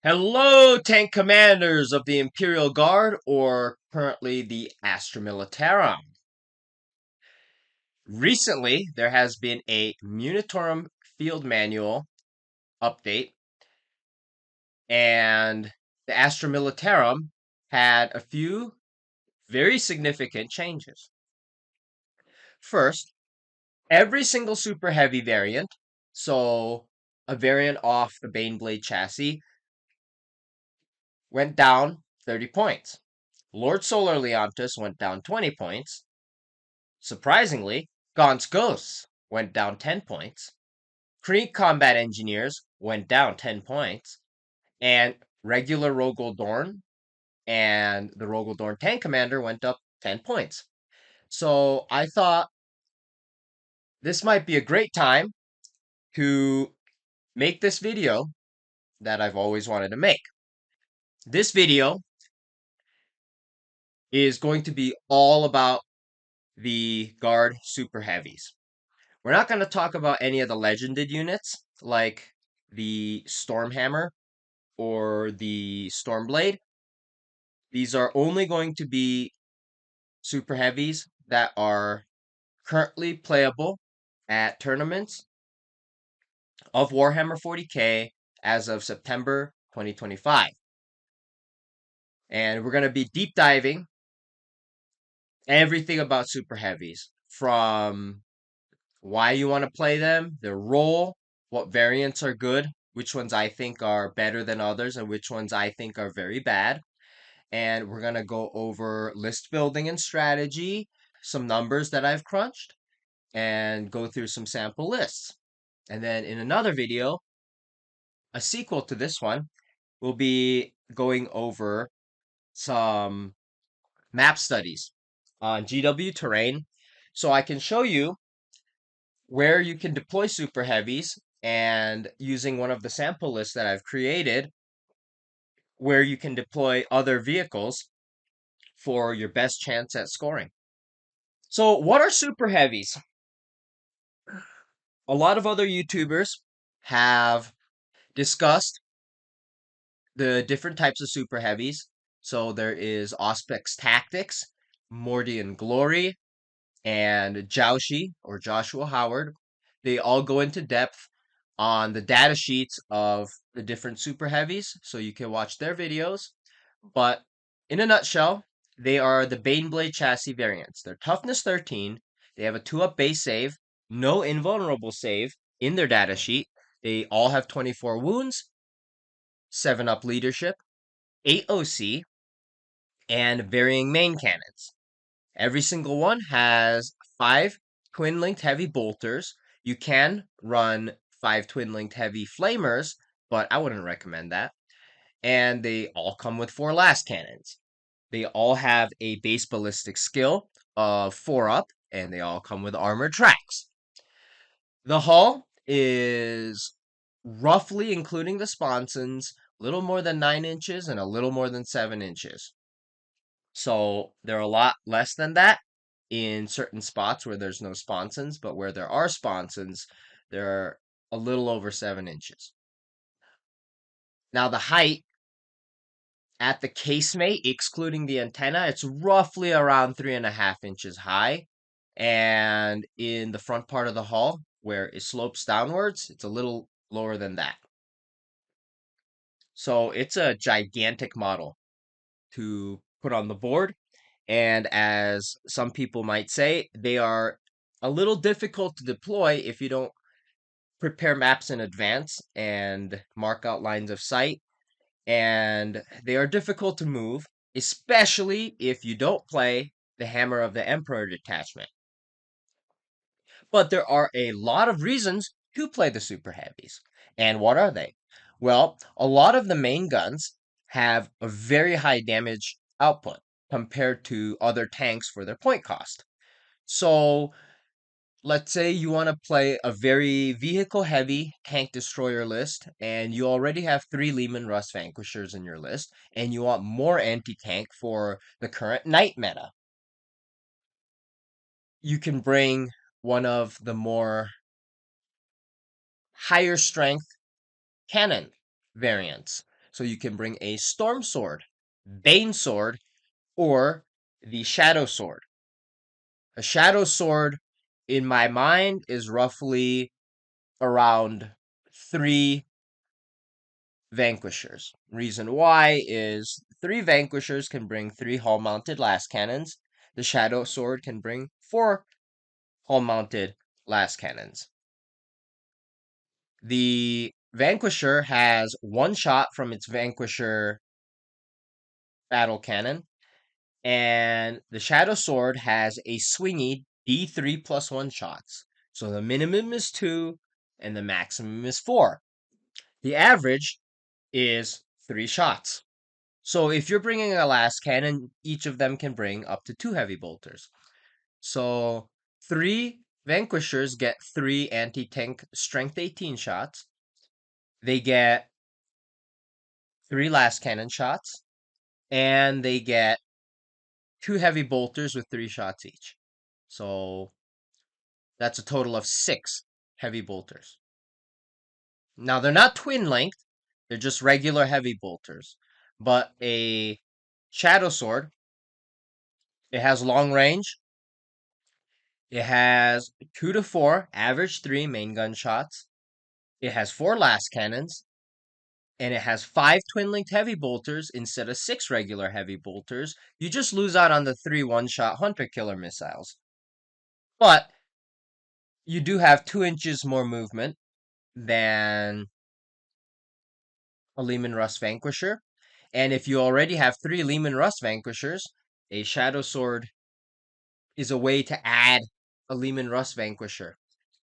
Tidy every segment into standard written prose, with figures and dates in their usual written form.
Hello, tank commanders of the Imperial Guard, or currently the Astra Militarum. Recently, there has been a Militarum field manual update, and the Astra Militarum had a few very significant changes. First, every single super heavy variant, so a variant off the Baneblade chassis, went down 30 points. Lord Solar Leontus went down 20 points. Surprisingly, Gaunt's Ghosts went down 10 points. Krieg Combat Engineers went down 10 points. And regular Rogaldorn and the Rogaldorn Tank Commander went up 10 points. So I thought this might be a great time to make this video that I've always wanted to make. This video is going to be all about the Guard Super Heavies. We're not going to talk about any of the legended units like the Stormhammer or the Stormblade. These are only going to be super heavies that are currently playable at tournaments of Warhammer 40K as of September 2025. And we're going to be deep diving everything about super heavies, from why you want to play them, their role, what variants are good, which ones I think are better than others, and which ones I think are very bad. And we're going to go over list building and strategy, some numbers that I've crunched, and go through some sample lists. And then in another video, a sequel to this one, we'll be going over some map studies on GW terrain so I can show you where you can deploy super heavies, and using one of the sample lists that I've created, where you can deploy other vehicles for your best chance at scoring. So, what are super heavies? A lot of other YouTubers have discussed the different types of super heavies. So, there is Auspex Tactics, Mordian Glory, and Joushi or Joshua Howard. They all go into depth on the data sheets of the different super heavies, so you can watch their videos. But in a nutshell, they are the Baneblade chassis variants. They're toughness 13. They have a 2-up base save, no invulnerable save in their data sheet. They all have 24 wounds, 7-up leadership, 8 OC, and varying main cannons. Every single one has 5 twin-linked heavy bolters. You can run 5 twin-linked heavy flamers, but I wouldn't recommend that. And they all come with 4 last cannons. They all have a base ballistic skill of 4 up, and they all come with armored tracks. The hull is roughly, including the sponsons, a little more than 9 inches and a little more than 7 inches. So they're a lot less than that in certain spots where there's no sponsons, but where there are sponsons, they're a little over 7 inches. Now the height at the casemate, excluding the antenna, it's roughly around 3.5 inches high. And in the front part of the hull, where it slopes downwards, it's a little lower than that. So it's a gigantic model to put on the board. And as some people might say, they are a little difficult to deploy if you don't prepare maps in advance and mark out lines of sight. And they are difficult to move, especially if you don't play the Hammer of the Emperor detachment. But there are a lot of reasons to play the super heavies. And what are they? Well, a lot of the main guns have a very high damage output compared to other tanks for their point cost. So let's say you want to play a very vehicle heavy tank destroyer list, and you already have 3 Leman Russ Vanquishers in your list, and you want more anti-tank for the current night meta. You can bring one of the more higher strength cannon variants. So you can bring a Stormsword, Banesword, or the Shadowsword. A Shadowsword, in my mind, is roughly around 3 Vanquishers. Reason why is 3 Vanquishers can bring 3 hull-mounted last cannons. The Shadow Sword can bring 4 hull-mounted last cannons. The Vanquisher has 1 shot from its Vanquisher battle cannon, and the Shadow Sword has a swingy D3 plus 1 shots. So the minimum is 2 and the maximum is 4. The average is 3 shots. So if you're bringing a last cannon, each of them can bring up to 2 heavy bolters. So 3 Vanquishers get 3 anti-tank strength 18 shots. They get 3 last cannon shots, and they get 2 heavy bolters with 3 shots each. So that's a total of 6 heavy bolters. Now they're not twin length, they're just regular heavy bolters. But a Shadow Sword, it has long range. It has 2 to 4, average 3 main gun shots. It has 4 last cannons. And it has 5 twin-linked heavy bolters instead of 6 regular heavy bolters. You just lose out on the 3 one-shot hunter killer missiles. But you do have 2 inches more movement than a Leman Russ Vanquisher. And if you already have 3 Leman Russ Vanquishers, a Shadow Sword is a way to add a Leman Russ Vanquisher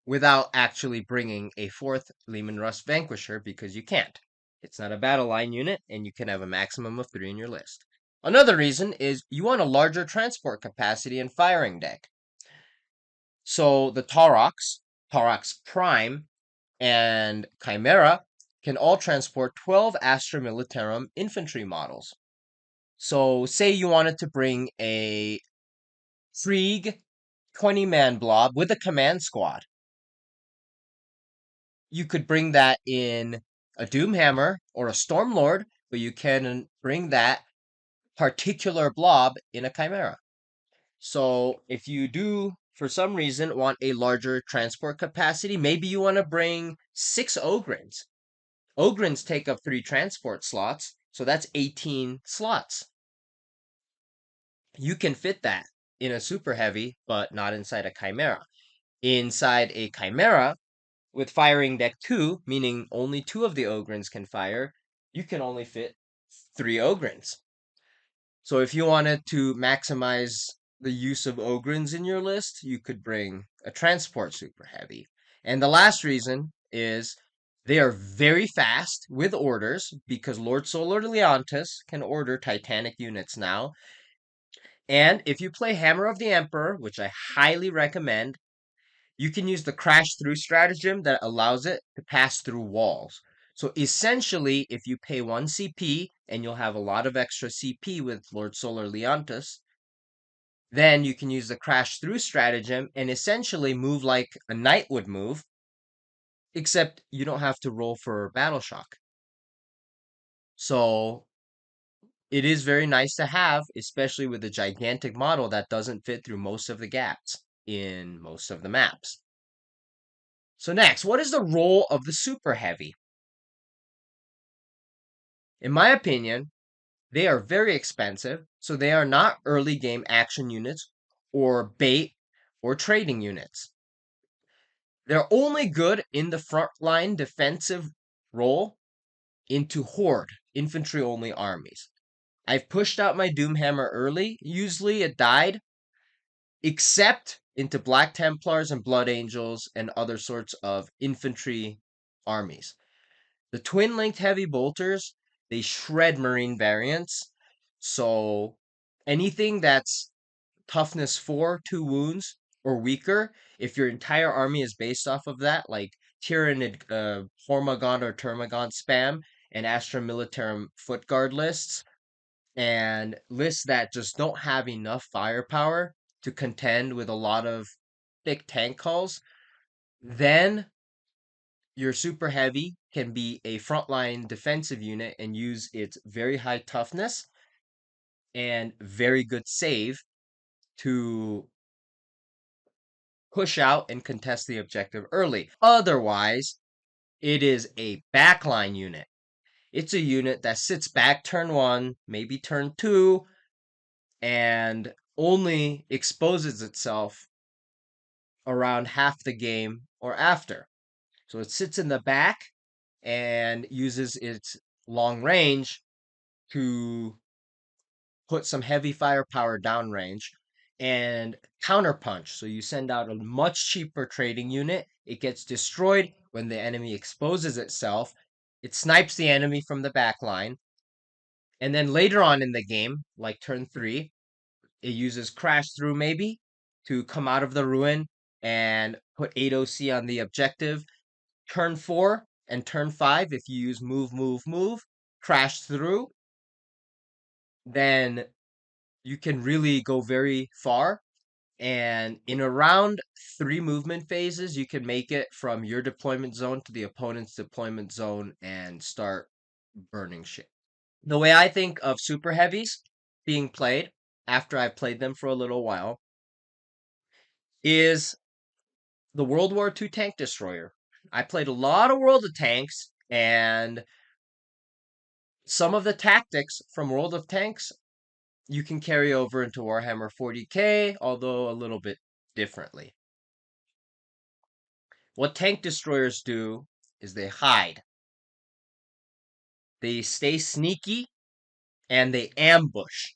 without actually bringing a 4th Leman Russ Vanquisher, because you can't. It's not a battle line unit, and you can have a maximum of 3 in your list. Another reason is you want a larger transport capacity and firing deck. So the Taurox Prime, and Chimera can all transport 12 Astra Militarum infantry models. So say you wanted to bring a Krieg 20-man blob with a command squad. You could bring that in a Doomhammer or a Stormlord, but you can bring that particular blob in a Chimera. So if you do, for some reason, want a larger transport capacity, maybe you want to bring 6 Ogryns. Ogryns take up 3 transport slots, so that's 18 slots. You can fit that in a super heavy, but not inside a Chimera. Inside a Chimera, with firing deck 2, meaning only 2 of the Ogryns can fire, you can only fit 3 Ogryns. So if you wanted to maximize the use of Ogryns in your list, you could bring a transport super heavy. And the last reason is they are very fast with orders, because Lord Solar Leontis can order Titanic units now. And if you play Hammer of the Emperor, which I highly recommend, you can use the crash through stratagem that allows it to pass through walls. So essentially, if you pay 1 CP, and you'll have a lot of extra CP with Lord Solar Leontis, then you can use the crash through stratagem and essentially move like a knight would move, except you don't have to roll for battle shock. So it is very nice to have, especially with a gigantic model that doesn't fit through most of the gaps in most of the maps. So next, what is the role of the super heavy? In my opinion, they are very expensive, so they are not early game action units or bait or trading units. They're only good in the frontline defensive role into horde, infantry only armies. I've pushed out my Doomhammer early, usually it died, except into Black Templars and Blood Angels and other sorts of infantry armies. The twin-linked heavy bolters, they shred marine variants. So anything that's toughness 4, 2 wounds, or weaker, if your entire army is based off of that, like Tyrannid, Hormagaunt or Termagaunt spam, and Astra Militarum foot guard lists, and lists that just don't have enough firepower to contend with a lot of thick tank calls, then your super heavy can be a frontline defensive unit and use its very high toughness and very good save to push out and contest the objective early. Otherwise, it is a backline unit. It's a unit that sits back turn 1, maybe turn 2, and only exposes itself around half the game or after. So it sits in the back and uses its long range to put some heavy firepower downrange and counterpunch. So you send out a much cheaper trading unit. It gets destroyed when the enemy exposes itself. It snipes the enemy from the back line. And then later on in the game, like turn 3, it uses crash through maybe to come out of the ruin and put 8 OC on the objective. Turn 4 and turn 5, if you use move, crash through, then you can really go very far. And in around 3 movement phases, you can make it from your deployment zone to the opponent's deployment zone and start burning shit. The way I think of super heavies being played after I've played them for a little while is the World War II tank destroyer. I played a lot of World of Tanks, and some of the tactics from World of Tanks you can carry over into Warhammer 40k, although a little bit differently. What tank destroyers do is they hide. They stay sneaky and they ambush.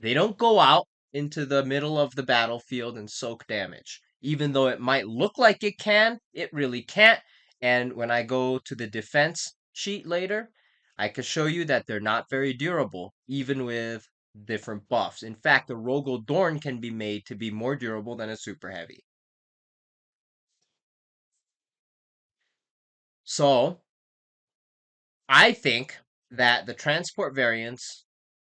They don't go out into the middle of the battlefield and soak damage. Even though it might look like it can, it really can't. And when I go to the defense sheet later, I can show you that they're not very durable, even with different buffs. In fact, a Rogel Dorn can be made to be more durable than a super heavy. So, I think that the transport variants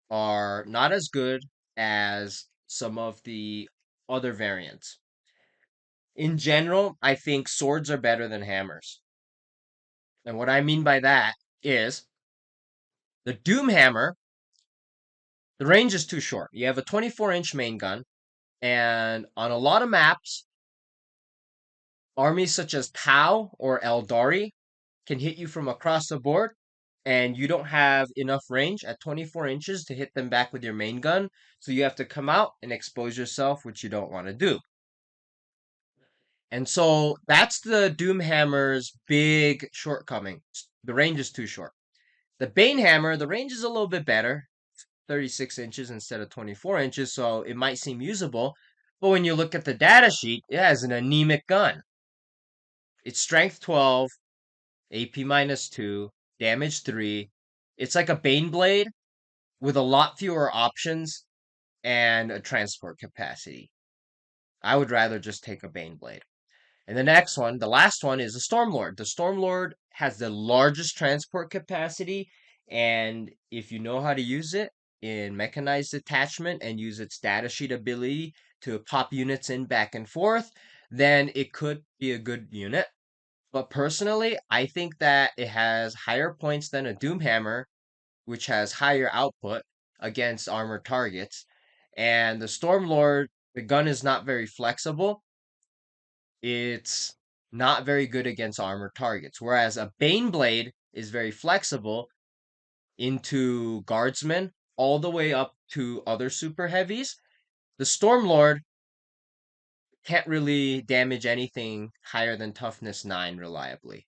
are not as good as some of the other variants. In general, I think swords are better than hammers. And what I mean by that is the Doomhammer, the range is too short. You have a 24-inch main gun, and on a lot of maps, armies such as Tau or Eldari can hit you from across the board, and you don't have enough range at 24 inches to hit them back with your main gun. So you have to come out and expose yourself, which you don't want to do. And so that's the Doomhammer's big shortcoming. The range is too short. The Banehammer, the range is a little bit better, 36 inches instead of 24 inches, so it might seem usable. But when you look at the data sheet, it has an anemic gun. It's strength 12, AP -2, damage 3. It's like a Baneblade with a lot fewer options and a transport capacity. I would rather just take a Baneblade. And the next one, the last one, is the Stormlord. The Stormlord has the largest transport capacity, and if you know how to use it in mechanized detachment and use its datasheet ability to pop units in back and forth, then it could be a good unit. But personally, I think that it has higher points than a Doomhammer, which has higher output against armored targets. And the Stormlord, the gun is not very flexible. It's not very good against armored targets. Whereas a Baneblade is very flexible into guardsmen all the way up to other super heavies. The Stormlord can't really damage anything higher than toughness 9 reliably.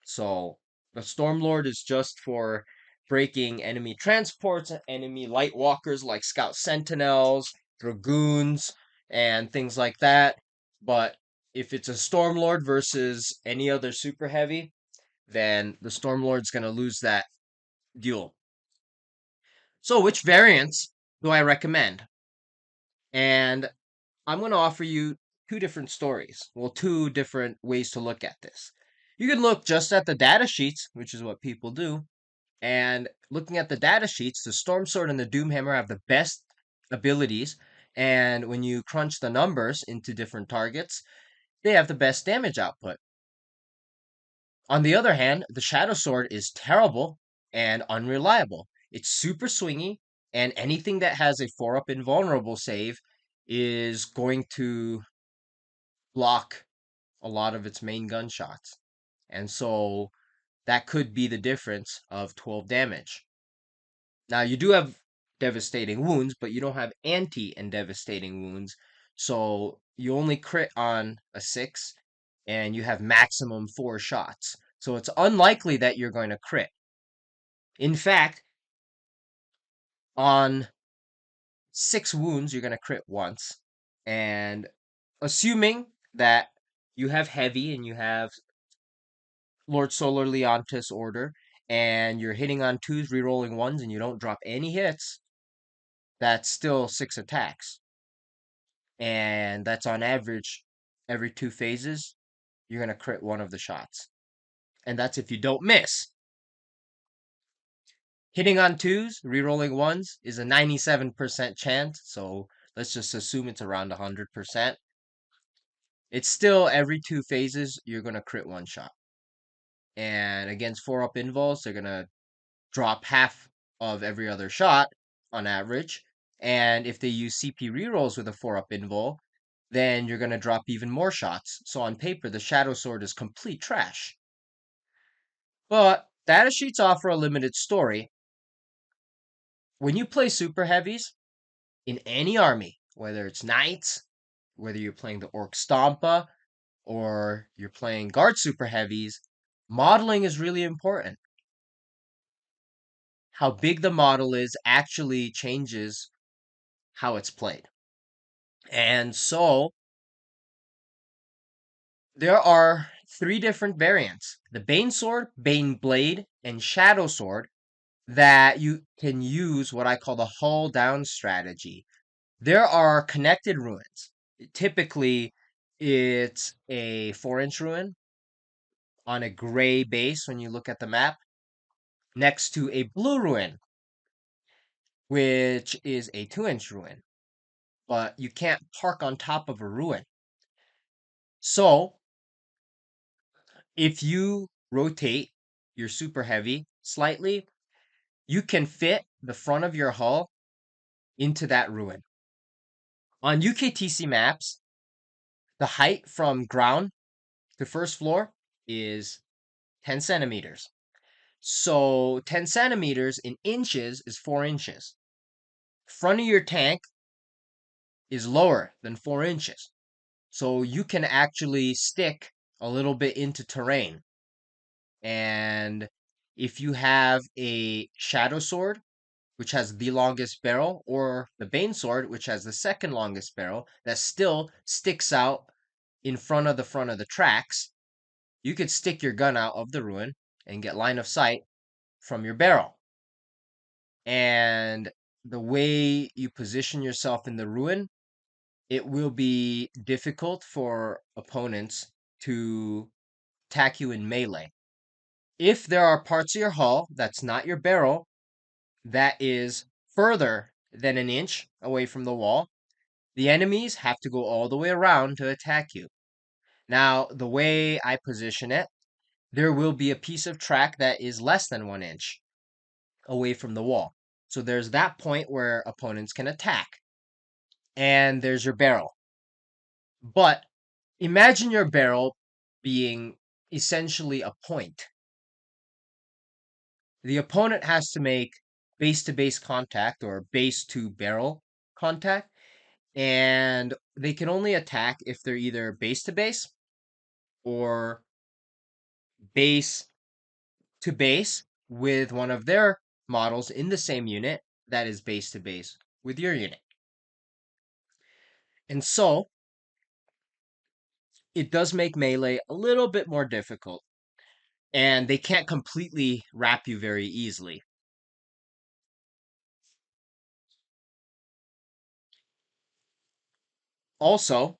So the Stormlord is just for breaking enemy transports, enemy light walkers like Scout Sentinels, Dragoons, and things like that. But if it's a Stormlord versus any other super heavy, then the Stormlord's going to lose that duel. So which variants do I recommend? And I'm going to offer you two different stories. Well, two different ways to look at this. You can look just at the data sheets, which is what people do. And looking at the data sheets, the Stormsword and the Doomhammer have the best abilities. And when you crunch the numbers into different targets, they have the best damage output. On the other hand, the Shadowsword is terrible and unreliable. It's super swingy, and anything that has a 4-up invulnerable save is going to block a lot of its main gunshots. And so that could be the difference of 12 damage. Now, you do have devastating wounds, but you don't have anti and devastating wounds. So you only crit on a 6, and you have maximum 4 shots. So it's unlikely that you're going to crit. In fact, on 6 wounds, you're going to crit once. And assuming that you have heavy and you have Lord Solar Leontis order, and you're hitting on 2s, rerolling 1s, and you don't drop any hits, that's still 6 attacks. And that's on average every 2 phases, you're going to crit one of the shots. And that's if you don't miss. Hitting on 2s, rerolling 1s is a 97% chance, so let's just assume it's around 100%. It's still every 2 phases, you're going to crit one shot. And against 4-up invuls, they're going to drop half of every other shot on average. And if they use CP rerolls with a 4-up invul, then you're going to drop even more shots. So on paper, the Shadowsword is complete trash. But datasheets offer a limited story. When you play super heavies in any army, whether it's knights, whether you're playing the Orc Stompa, or you're playing guard super heavies, modeling is really important. How big the model is actually changes how it's played. And so there are 3 different variants: the Banesword, Baneblade, and Shadowsword, that you can use what I call the hull down strategy. There are connected ruins. Typically, it's a 4-inch ruin on a gray base when you look at the map, next to a blue ruin, which is a 2-inch ruin. But you can't park on top of a ruin. So, if you rotate your super heavy slightly, you can fit the front of your hull into that ruin. On UKTC maps, the height from ground to first floor is 10 centimeters. So 10 centimeters in inches is 4 inches. Front of your tank is lower than 4 inches. So you can actually stick a little bit into terrain. And if you have a Shadowsword, which has the longest barrel, or the Banesword, which has the second longest barrel, that still sticks out in front of the tracks, you could stick your gun out of the ruin and get line of sight from your barrel. And the way you position yourself in the ruin, it will be difficult for opponents to attack you in melee. If there are parts of your hull that's not your barrel, that is further than an inch away from the wall, the enemies have to go all the way around to attack you. Now, the way I position it, there will be a piece of track that is less than 1 inch away from the wall. So there's that point where opponents can attack. And there's your barrel. But imagine your barrel being essentially a point. The opponent has to make base to base contact or base to barrel contact, and they can only attack if they're either base to base or base to base with one of their models in the same unit that is base to base with your unit. And so it does make melee a little bit more difficult, and they can't completely wrap you very easily. Also,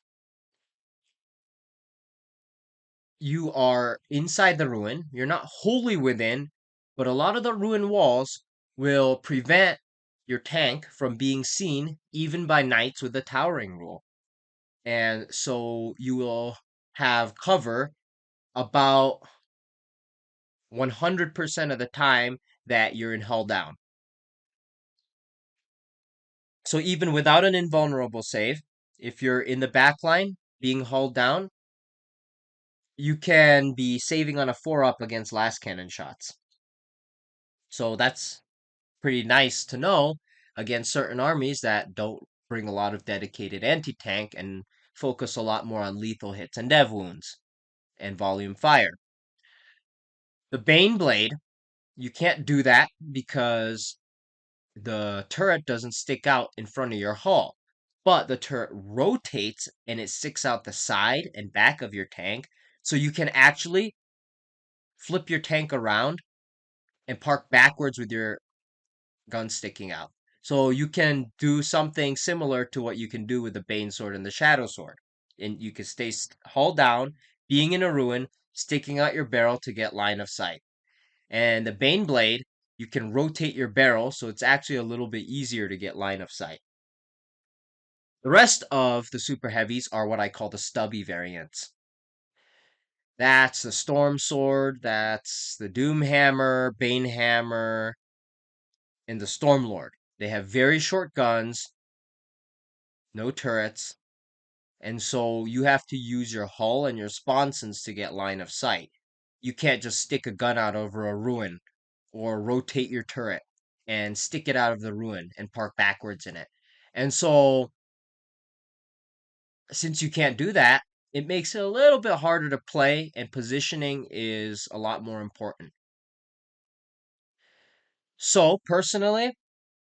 you are inside the ruin. You're not wholly within, but a lot of the ruin walls will prevent your tank from being seen even by knights with the towering rule. And so you will have cover about 100% of the time that you're in hull down. So even without an invulnerable save, if you're in the back line being hull down, you can be saving on a 4-up against last cannon shots. So that's pretty nice to know against certain armies that don't bring a lot of dedicated anti-tank and focus a lot more on lethal hits and dev wounds and volume fire. The Baneblade, you can't do that because the turret doesn't stick out in front of your hull, but the turret rotates and it sticks out the side and back of your tank, so you can actually flip your tank around and park backwards with your gun sticking out. So you can do something similar to what you can do with the Banesword and the Shadowsword. And you can stay hull down, being in a ruin, sticking out your barrel to get line of sight. And the Baneblade, you can rotate your barrel, so it's actually a little bit easier to get line of sight. The rest of the super heavies are what I call the stubby variants. That's the Stormsword, that's the Doomhammer, Banehammer, and the Stormlord. They have very short guns, no turrets, and so you have to use your hull and your sponsons to get line of sight. You can't just stick a gun out over a ruin or rotate your turret and stick it out of the ruin and park backwards in it. And so, since you can't do that, it makes it a little bit harder to play, and positioning is a lot more important. So, personally,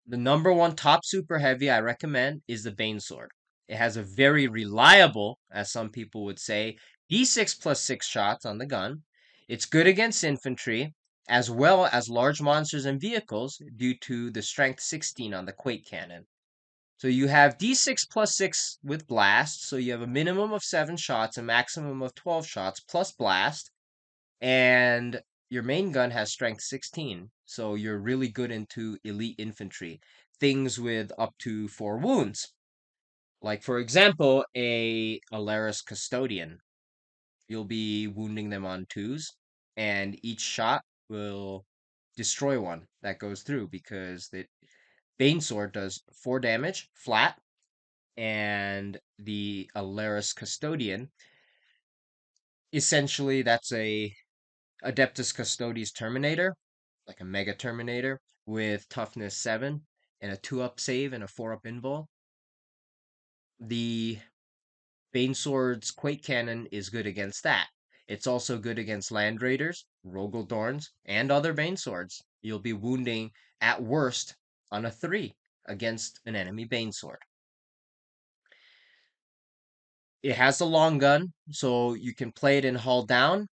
the number one top super heavy I recommend is the Banesword. It has a very reliable, as some people would say, D6+6 shots on the gun. It's good against infantry, as well as large monsters and vehicles due to the strength 16 on the Quake cannon. So you have D6+6 with blast, so you have a minimum of 7 shots, a maximum of 12 shots, plus blast, and your main gun has strength 16, so you're really good into elite infantry, things with up to 4 wounds. Like, for example, a Alaris Custodian. You'll be wounding them on 2s, and each shot will destroy one that goes through because the Banesword does 4 damage flat, and the Alaris Custodian, essentially, that's a Adeptus Custodes Terminator, like a Mega Terminator, with toughness 7 and a 2-up save and a 4-up invul. The Banesword's Quake Cannon is good against that. It's also good against Land Raiders, Rogaldorns, and other Baneswords. You'll be wounding, at worst, on a 3 against an enemy Banesword. It has a long gun, so you can play it in hull down.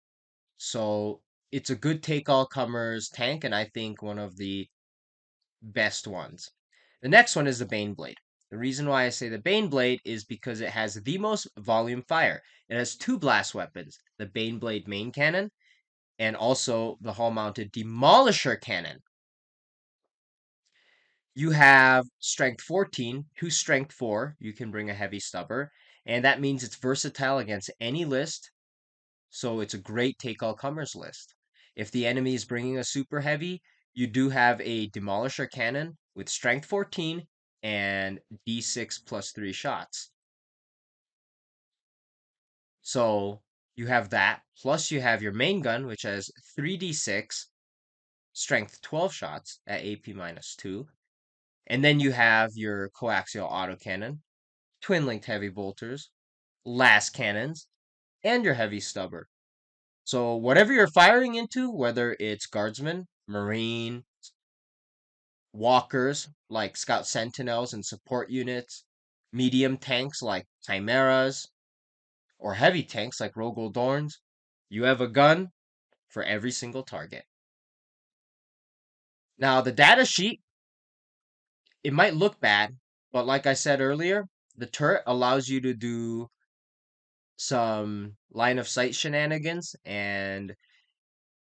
So it's a good take all comers tank, and I think one of the best ones. The next one is the Baneblade. The reason why I say the Baneblade is because it has the most volume fire. It has 2 blast weapons, the Baneblade main cannon and also the hull-mounted Demolisher cannon. You have strength 14 to strength 4. You can bring a heavy stubber, and that means it's versatile against any list, so it's a great take all comers list. If the enemy is bringing a super heavy, you do have a Demolisher cannon with strength 14 and D6+3 shots. So you have that, plus you have your main gun, which has 3d6, strength 12 shots at AP -2. And then you have your coaxial autocannon, twin-linked heavy bolters, last cannons, and your heavy stubber. So whatever you're firing into, whether it's guardsmen, marine, walkers like scout sentinels and support units, medium tanks like chimeras, or heavy tanks like Rogaldorns, you have a gun for every single target. Now the data sheet, it might look bad, but like I said earlier, the turret allows you to do some line of sight shenanigans, and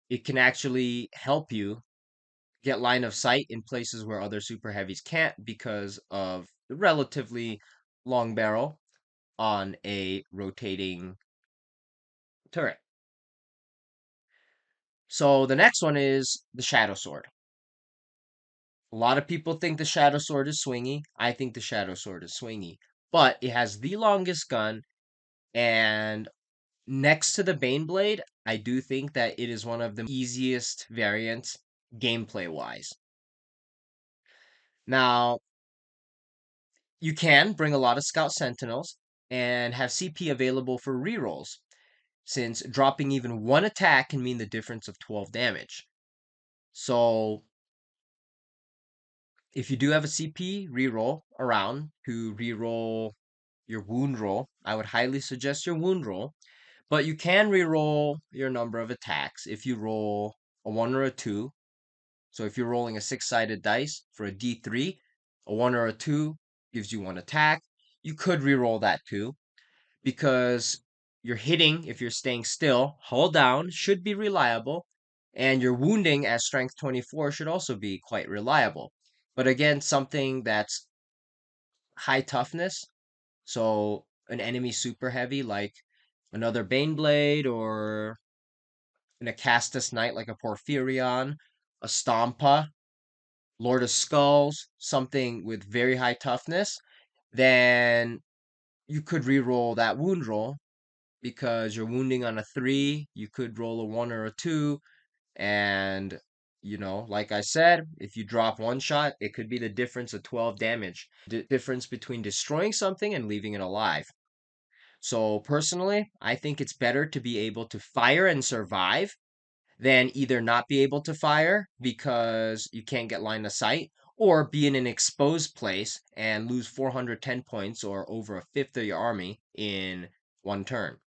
it can actually help you get line of sight in places where other super heavies can't because of the relatively long barrel on a rotating turret. So the next one is the Shadowsword. A lot of people think the Shadowsword is swingy. I think the Shadowsword is swingy. But it has the longest gun, and next to the Baneblade, I do think that it is one of the easiest variants gameplay-wise. Now, you can bring a lot of Scout Sentinels and have CP available for rerolls, since dropping even one attack can mean the difference of 12 damage. So, if you do have a CP reroll around to reroll your wound roll, I would highly suggest your wound roll. But you can reroll your number of attacks if you roll a 1 or a 2. So if you're rolling a 6-sided dice for a D3, a 1 or a 2 gives you 1 attack. You could reroll that too, because your hitting, if you're staying still, hull down, should be reliable, and your wounding as strength 24 should also be quite reliable. But again, something that's high toughness, so an enemy super heavy like another Baneblade or an Acastus Knight like a Porphyrion, a Stompa, Lord of Skulls, something with very high toughness, then you could re-roll that wound roll, because you're wounding on a 3, you could roll a 1 or a 2, and like I said, if you drop one shot, it could be the difference of 12 damage. The difference between destroying something and leaving it alive. So personally, I think it's better to be able to fire and survive than either not be able to fire because you can't get line of sight, or be in an exposed place and lose 410 points or over a fifth of your army in one turn.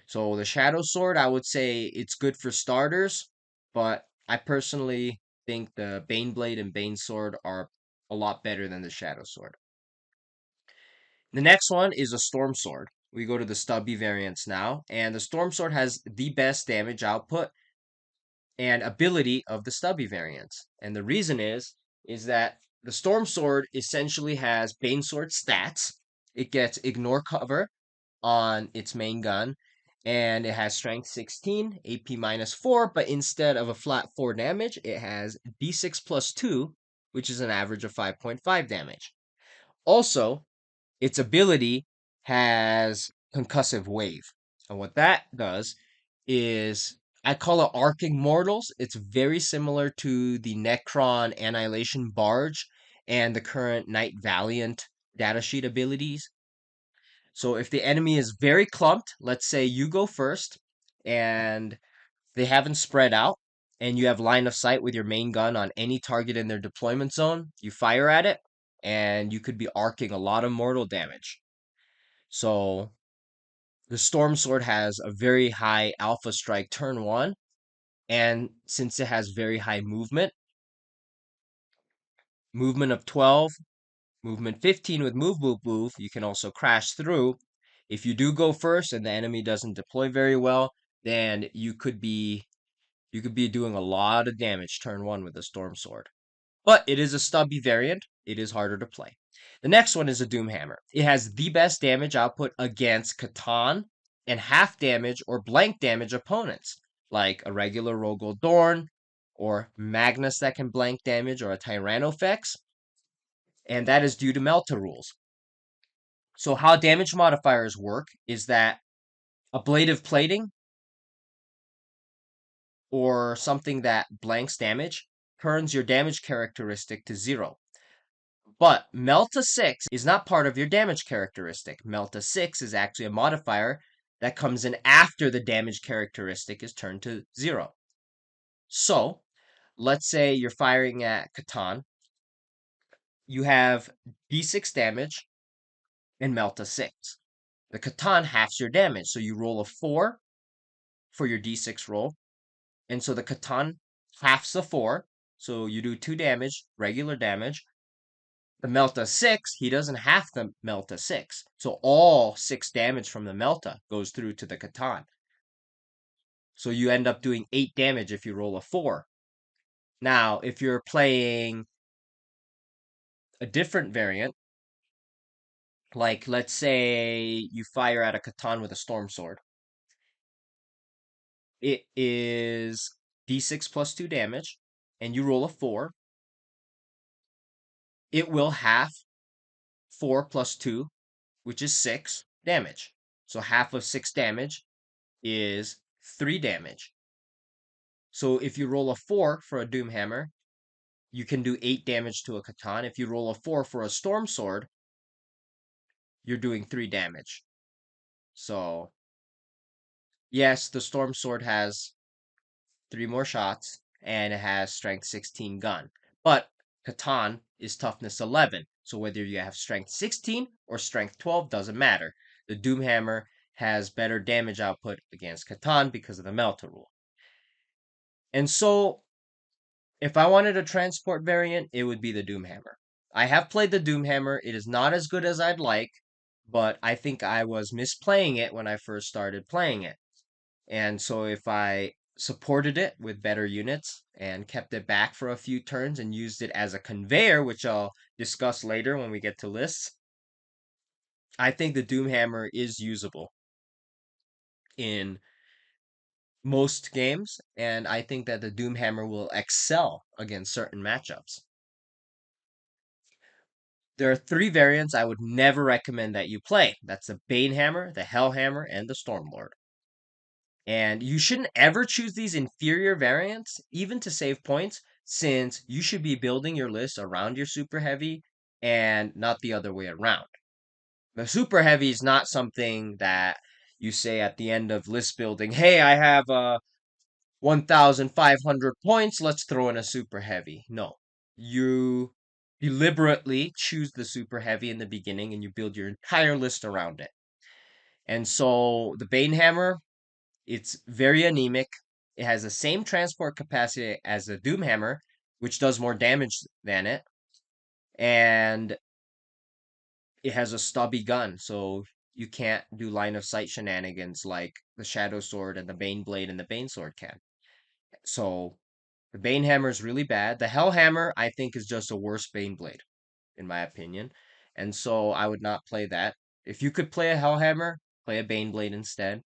So the Shadow Sword, I would say it's good for starters, but I personally think the Baneblade and Banesword are a lot better than the Shadow Sword. The next one is a Stormsword. We go to the stubby variants now, and the Stormsword has the best damage output and ability of the stubby variants. And the reason is that the Stormsword essentially has Banesword stats. It gets ignore cover on its main gun, and it has strength 16, AP -4, but instead of a flat 4 damage, it has D6 plus 2, which is an average of 5.5 damage. Also, its ability has concussive wave. And what that does is, I call it arcing mortals. It's very similar to the Necron Annihilation Barge and the current Knight Valiant datasheet abilities. So if the enemy is very clumped, let's say you go first and they haven't spread out, and you have line of sight with your main gun on any target in their deployment zone, you fire at it, and you could be arcing a lot of mortal damage. So the Storm Sword has a very high alpha strike turn 1, and since it has very high movement of 12, movement 15 with move, you can also crash through. If you do go first and the enemy doesn't deploy very well, then you could be doing a lot of damage turn 1 with a Storm Sword. But it is a stubby variant. It is harder to play. The next one is a Doomhammer. It has the best damage output against Catachan and half damage or blank damage opponents, like a regular Rogol Dorn, or Magnus that can blank damage, or a Tyrannofex, and that is due to Melta rules. So how damage modifiers work is that ablative plating or something that blanks damage turns your damage characteristic to 0. But Melta 6 is not part of your damage characteristic. Melta 6 is actually a modifier that comes in after the damage characteristic is turned to 0. So, let's say you're firing at Catan. You have D6 damage and Melta 6. The Catan halves your damage, so you roll a 4 for your D6 roll. And so the Catan halves the 4, so you do 2 damage, regular damage. The Melta 6, he doesn't have the Melta 6. So all 6 damage from the Melta goes through to the Catan. So you end up doing 8 damage if you roll a 4. Now, if you're playing a different variant, like let's say you fire at a Catan with a Storm Sword, it is d6 plus 2 damage, and you roll a 4, it will half 4 plus 2, which is 6 damage. So half of 6 damage is 3 damage. So if you roll a 4 for a Doomhammer, you can do 8 damage to a Catachan. If you roll a 4 for a Stormsword, you're doing 3 damage. So, yes, the Stormsword has 3 more shots, and it has strength 16 gun. But Catachan is toughness 11. So whether you have strength 16 or strength 12 doesn't matter. The Doomhammer has better damage output against Catachan because of the Melta rule. And so, if I wanted a transport variant, it would be the Doomhammer. I have played the Doomhammer. It is not as good as I'd like, but I think I was misplaying it when I first started playing it. And so if I supported it with better units and kept it back for a few turns and used it as a conveyor, which I'll discuss later when we get to lists, I think the Doomhammer is usable in most games, and I think that the Doomhammer will excel against certain matchups. There are 3 variants I would never recommend that you play. That's the Banehammer, the Hellhammer, and the Stormlord. And you shouldn't ever choose these inferior variants, even to save points, since you should be building your list around your super heavy and not the other way around. The super heavy is not something that you say at the end of list building, hey, I have 1,500 points, let's throw in a super heavy. No. You deliberately choose the super heavy in the beginning and you build your entire list around it. And so the Banehammer, it's very anemic. It has the same transport capacity as the Doomhammer, which does more damage than it. And it has a stubby gun, so you can't do line of sight shenanigans like the Shadowsword and the Baneblade and the Banesword can. So the Banehammer is really bad. The Hellhammer, I think, is just a worse Baneblade, in my opinion. And so I would not play that. If you could play a Hellhammer, play a Baneblade instead.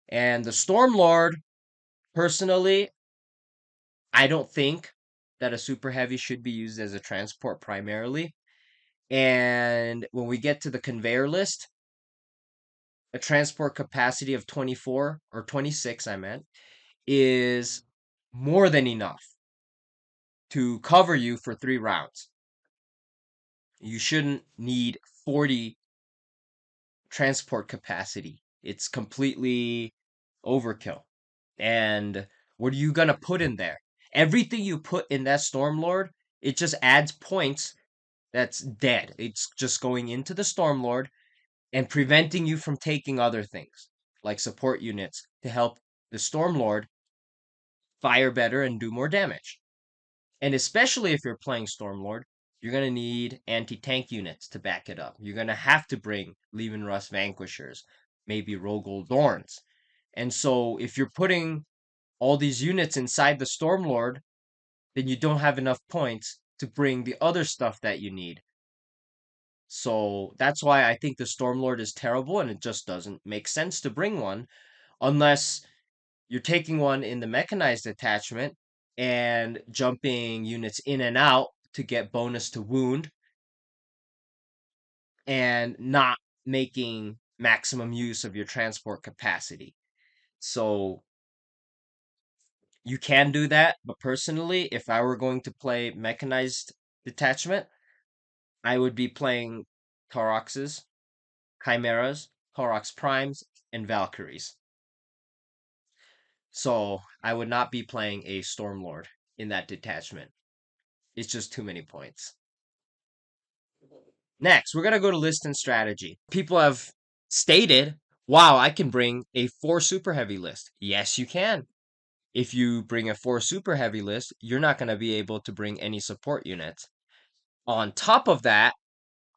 And the Stormlord, personally, I don't think that a super heavy should be used as a transport primarily. And when we get to the conveyor list, a transport capacity of 24 or 26, I meant, is more than enough to cover you for 3 rounds. You shouldn't need 40 transport capacity. It's completely overkill. And what are you going to put in there? Everything you put in that Stormlord, it just adds points that's dead. It's just going into the Stormlord and preventing you from taking other things, like support units, to help the Stormlord fire better and do more damage. And especially if you're playing Stormlord, you're going to need anti-tank units to back it up. You're going to have to bring Leaven Rust Vanquishers, maybe Rogol Dorns. And so if you're putting all these units inside the Stormlord, then you don't have enough points to bring the other stuff that you need. So that's why I think the Stormlord is terrible, and it just doesn't make sense to bring one unless you're taking one in the mechanized detachment and jumping units in and out to get bonus to wound and not making maximum use of your transport capacity. So you can do that, but personally, if I were going to play mechanized detachment, I would be playing Tauroxes, Chimeras, Taurox Primes, and Valkyries. So I would not be playing a Stormlord in that detachment. It's just too many points. Next, we're going to go to list and strategy. People have stated, wow, I can bring a 4 super heavy list. Yes, you can. If you bring a 4 super heavy list, you're not going to be able to bring any support units. On top of that,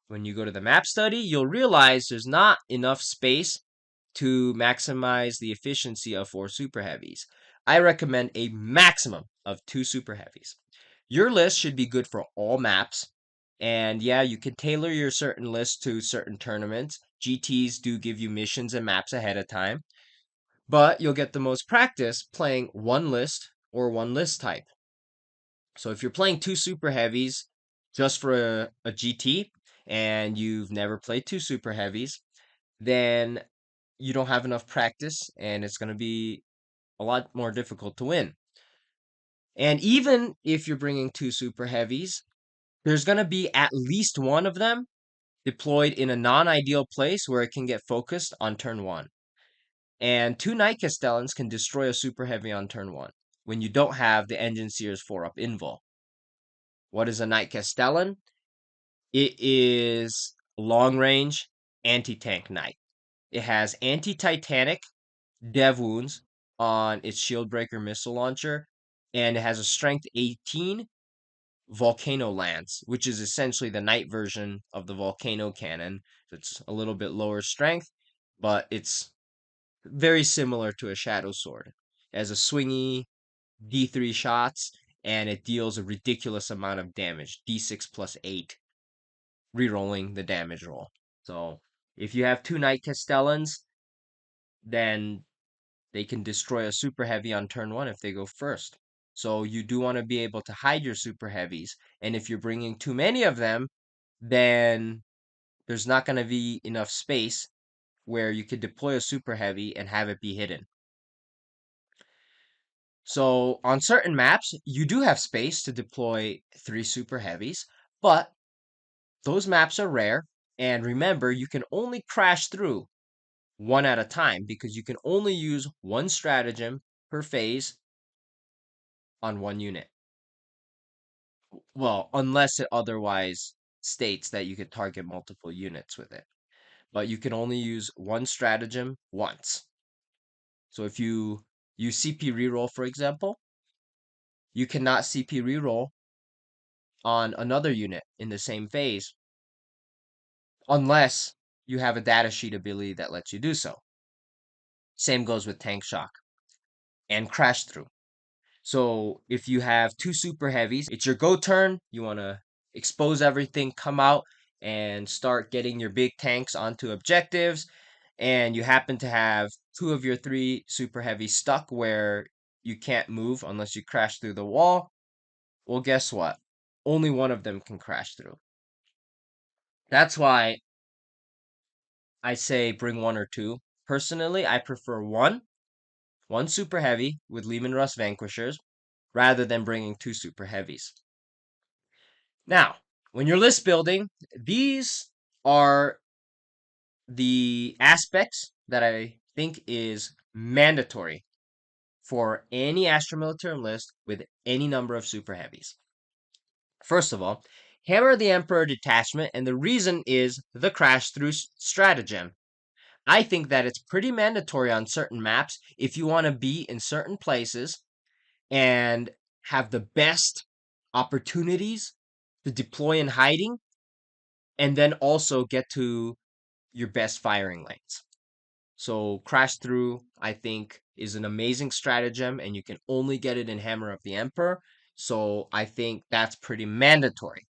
when you go to the map study, you'll realize there's not enough space to maximize the efficiency of 4 super heavies. I recommend a maximum of 2 super heavies. Your list should be good for all maps. And yeah, you can tailor your certain list to certain tournaments. GTs do give you missions and maps ahead of time. But you'll get the most practice playing one list or one list type. So if you're playing two super heavies just for a GT and you've never played two super heavies, then you don't have enough practice and it's going to be a lot more difficult to win. And even if you're bringing two super heavies, there's going to be at least one of them deployed in a non-ideal place where it can get focused on turn one. And two Night Castellans can destroy a super heavy on turn one when you don't have the Enginseer's 4-up invul. What is a Night Castellan? It is long range anti-tank knight. It has anti-titanic dev wounds on its shield breaker missile launcher, and it has a strength 18 volcano lance, which is essentially the knight version of the volcano cannon. It's a little bit lower strength, but it's very similar to a Shadowsword. It has a swingy D3 shots, and it deals a ridiculous amount of damage, D6 plus 8, rerolling the damage roll. So if you have two Night Castellans, then they can destroy a super heavy on turn one if they go first. So you do want to be able to hide your super heavies. And if you're bringing too many of them, then there's not going to be enough space where you could deploy a super heavy and have it be hidden. So on certain maps, you do have space to deploy 3 super heavies, but those maps are rare. And remember, you can only crash through one at a time because you can only use one stratagem per phase on one unit. Well, unless it otherwise states that you could target multiple units with it. But you can only use one stratagem once. So if you use CP reroll, for example, you cannot CP reroll on another unit in the same phase unless you have a datasheet ability that lets you do so. Same goes with tank shock and crash through. So if you have two super heavies, it's your go turn. You want to expose everything, come out and start getting your big tanks onto objectives. And you happen to have two of your three super heavies stuck where you can't move unless you crash through the wall. Well, guess what? Only one of them can crash through. That's why I say bring one or two. Personally, I prefer one super heavy with Leman Russ Vanquishers, rather than bringing two super heavies. Now, when you're list building, these are the aspects that I think is mandatory for any Astra Militarum list with any number of super heavies. First of all, hammer the Emperor Detachment, and the reason is the crash through stratagem. I think that it's pretty mandatory on certain maps if you want to be in certain places and have the best opportunities to deploy in hiding, and then also get to your best firing lanes. So crash through, I think, is an amazing stratagem, and you can only get it in Hammer of the Emperor. So I think that's pretty mandatory.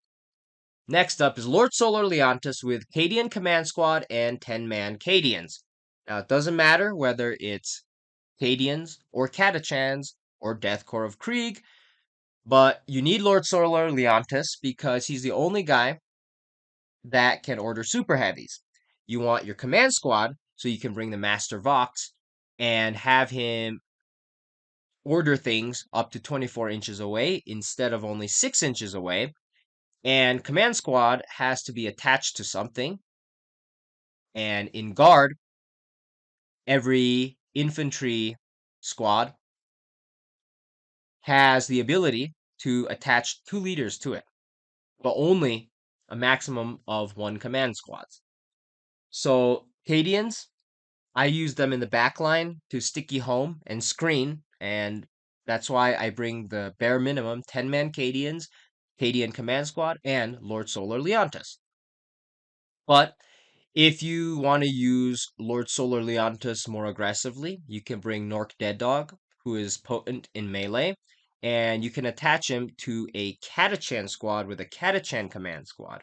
Next up is Lord Solar Leontis with Cadian Command Squad and 10-man Cadians. Now, it doesn't matter whether it's Cadians or Catachans or Death Corps of Krieg, but you need Lord Solar Leontis because he's the only guy that can order super heavies. You want your command squad so you can bring the Master Vox and have him order things up to 24 inches away instead of only 6 inches away. And command squad has to be attached to something. And in guard, every infantry squad has the ability to attach 2 leaders to it, but only a maximum of 1 command squads. So Cadians, I use them in the back line to sticky home and screen, and that's why I bring the bare minimum 10-man Cadians, Cadian Command Squad, and Lord Solar Leontis. But if you want to use Lord Solar Leontis more aggressively, you can bring Nork Dead Dog, who is potent in melee, and you can attach him to a Catachan squad with a Catachan Command Squad.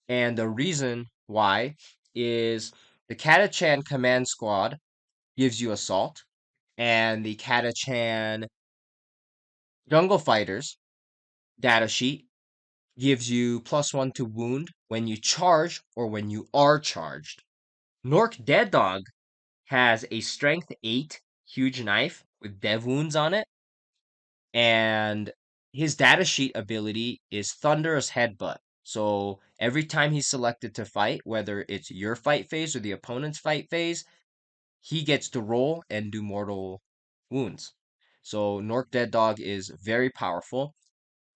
And the reason why is the Catachan Command Squad gives you assault, and the Catachan Jungle Fighters datasheet gives you +1 to wound when you charge or when you are charged. Nork Dead Dog has a strength 8 huge knife with dev wounds on it, and his datasheet ability is Thunderous Headbutt. So every time he's selected to fight, whether it's your fight phase or the opponent's fight phase, he gets to roll and do mortal wounds. So Nork Dead Dog is very powerful,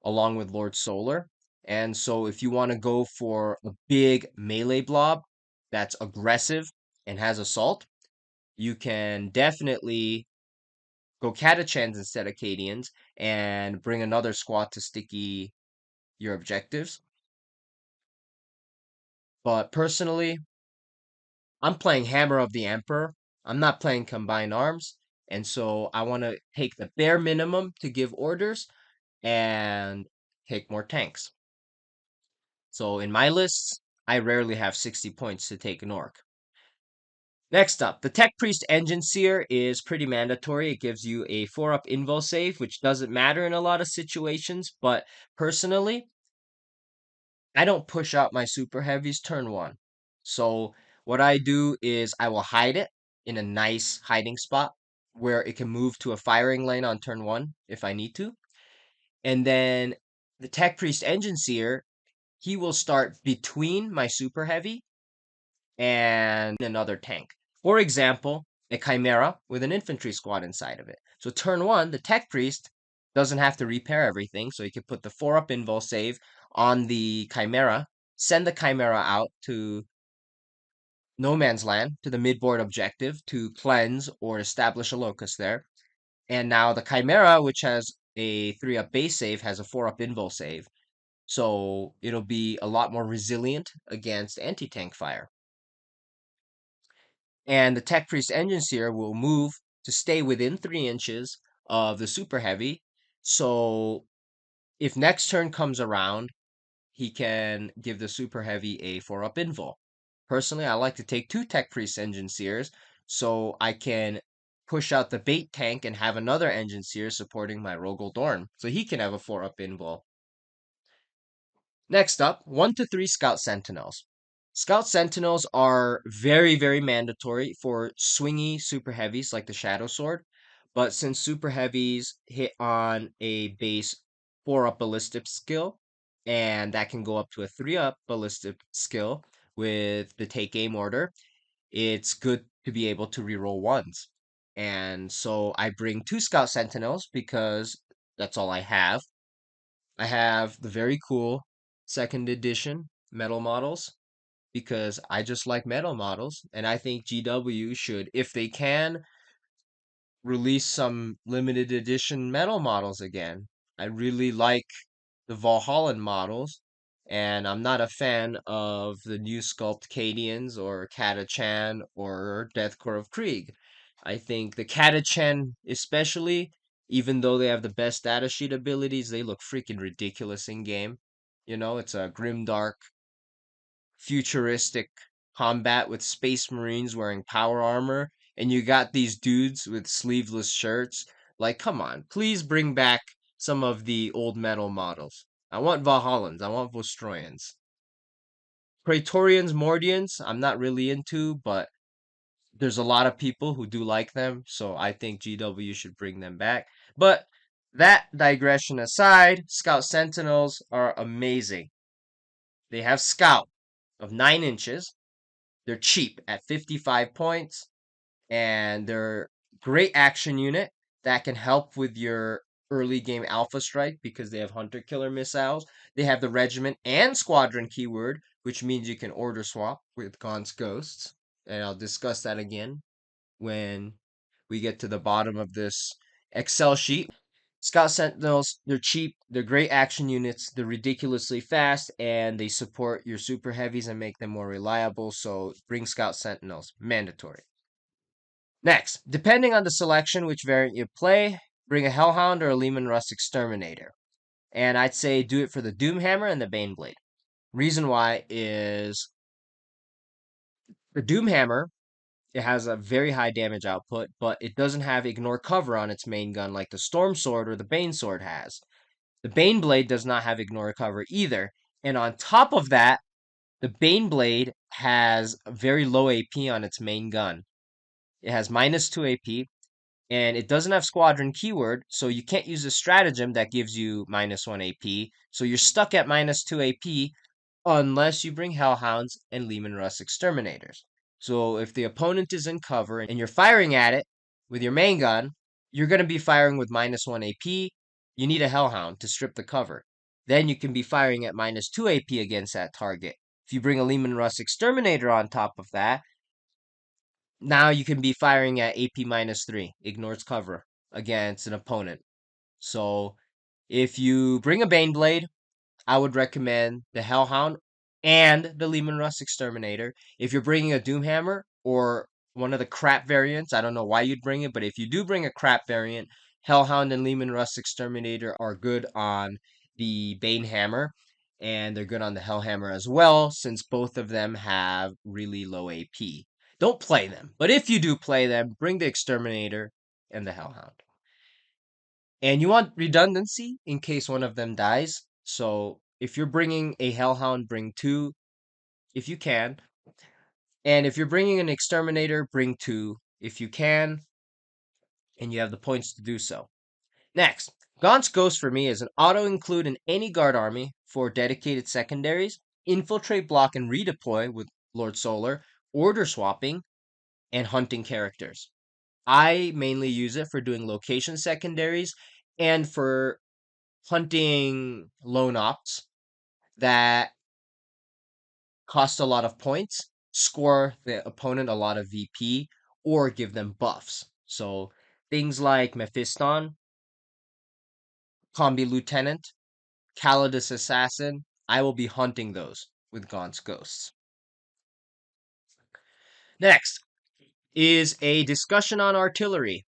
along with Lord Solar. And so if you want to go for a big melee blob that's aggressive and has assault, you can definitely go Catachans instead of Cadians and bring another squad to sticky your objectives. But personally, I'm playing Hammer of the Emperor. I'm not playing Combined Arms. And so I want to take the bare minimum to give orders and take more tanks. So in my lists, I rarely have 60 points to take an orc. Next up, the Tech Priest Enginseer is pretty mandatory. It gives you a 4-up invo save, which doesn't matter in a lot of situations, but personally, I don't push out my super heavies turn 1. So what I do is I will hide it in a nice hiding spot where it can move to a firing lane on turn 1 if I need to. And then the Tech Priest Enginseer, he will start between my super heavy and another tank. For example, a Chimera with an infantry squad inside of it. So turn 1, the Tech Priest doesn't have to repair everything, so you can put the 4-up invul save on the Chimera, send the Chimera out to no man's land, to the midboard objective, to cleanse or establish a locus there. And now the Chimera, which has a 3-up base save, has a 4-up invul save. So it'll be a lot more resilient against anti-tank fire. And the Tech Priest Enginseer will move to stay within 3 inches of the Super Heavy. So if next turn comes around, he can give the Super Heavy a 4-up invul. Personally, I like to take 2 Tech Priest Enginseers so I can push out the bait tank and have another Enginseer supporting my Rogel Dorn. So he can have a 4-up invul. Next up, 1 to 3 Scout Sentinels. Scout Sentinels are very, very mandatory for swingy super heavies like the Shadowsword. But since super heavies hit on a base 4-up ballistic skill, and that can go up to a 3-up ballistic skill with the Take Aim order, it's good to be able to reroll ones. And so I bring 2 Scout Sentinels because that's all I have. I have the very cool second edition metal models because I just like metal models, and I think GW should, if they can, release some limited edition metal models again. I really like the Valhalla models, and I'm not a fan of the new sculpt Cadians or Catachan or Deathcore of Krieg. I think the Catachan, especially, even though they have the best datasheet abilities, they look freaking ridiculous in game. You know, it's a grimdark futuristic combat with space marines wearing power armor, and you got these dudes with sleeveless shirts. Like, come on, please bring back some of the old metal models. I want Valhallans, I want Vostroyans. Praetorians, Mordians, I'm not really into, but there's a lot of people who do like them, so I think GW should bring them back. But that digression aside, Scout Sentinels are amazing. They have Scout of 9 inches. They're cheap at 55 points, and they're great action unit that can help with your early game alpha strike because they have hunter killer missiles. They have the regiment and squadron keyword, which means you can order swap with Gaunt's ghosts. And I'll discuss that again when we get to the bottom of this Excel sheet. Scout Sentinels, they're cheap, they're great action units, they're ridiculously fast, and they support your super heavies and make them more reliable. So bring Scout Sentinels, mandatory. Next, depending on the selection, which variant you play, bring a Hellhound or a Lehman Russ Exterminator. And I'd say do it for the Doomhammer and the Baneblade. Reason why is the Doomhammer It has a very high damage output, but it doesn't have ignore cover on its main gun like the Stormsword or the Banesword has. The Baneblade does not have ignore cover either. And on top of that, the Baneblade has a very low AP on its main gun. It has -2 AP, and it doesn't have Squadron keyword, so you can't use a stratagem that gives you -1 AP. So you're stuck at -2 AP unless you bring Hellhounds and Leman Russ Exterminators. So if the opponent is in cover and you're firing at it with your main gun, you're going to be firing with -1 AP. You need a Hellhound to strip the cover. Then you can be firing at -2 AP against that target. If you bring a Leman Russ Exterminator on top of that, now you can be firing at AP -3, ignores cover against an opponent. So if you bring a Baneblade, I would recommend the Hellhound and the Leman Russ Exterminator. If you're bringing a Doomhammer or one of the crap variants, I don't know why you'd bring it, but if you do bring a crap variant, Hellhound and Leman Russ Exterminator are good on the Banehammer, and they're good on the Hellhammer as well, since both of them have really low AP. Don't play them, but if you do play them, bring the Exterminator and the Hellhound. And you want redundancy in case one of them dies. So if you're bringing a Hellhound, bring 2 if you can. And if you're bringing an Exterminator, bring 2 if you can. And you have the points to do so. Next, Gaunt's Ghost for me is an auto-include in any guard army for dedicated secondaries, infiltrate, block, and redeploy with Lord Solar, order swapping, and hunting characters. I mainly use it for doing location secondaries and for hunting lone ops that cost a lot of points, score the opponent a lot of VP, or give them buffs. So things like Mephiston, Combi Lieutenant, Calidus Assassin, I will be hunting those with Gaunt's Ghosts. Next is a discussion on artillery.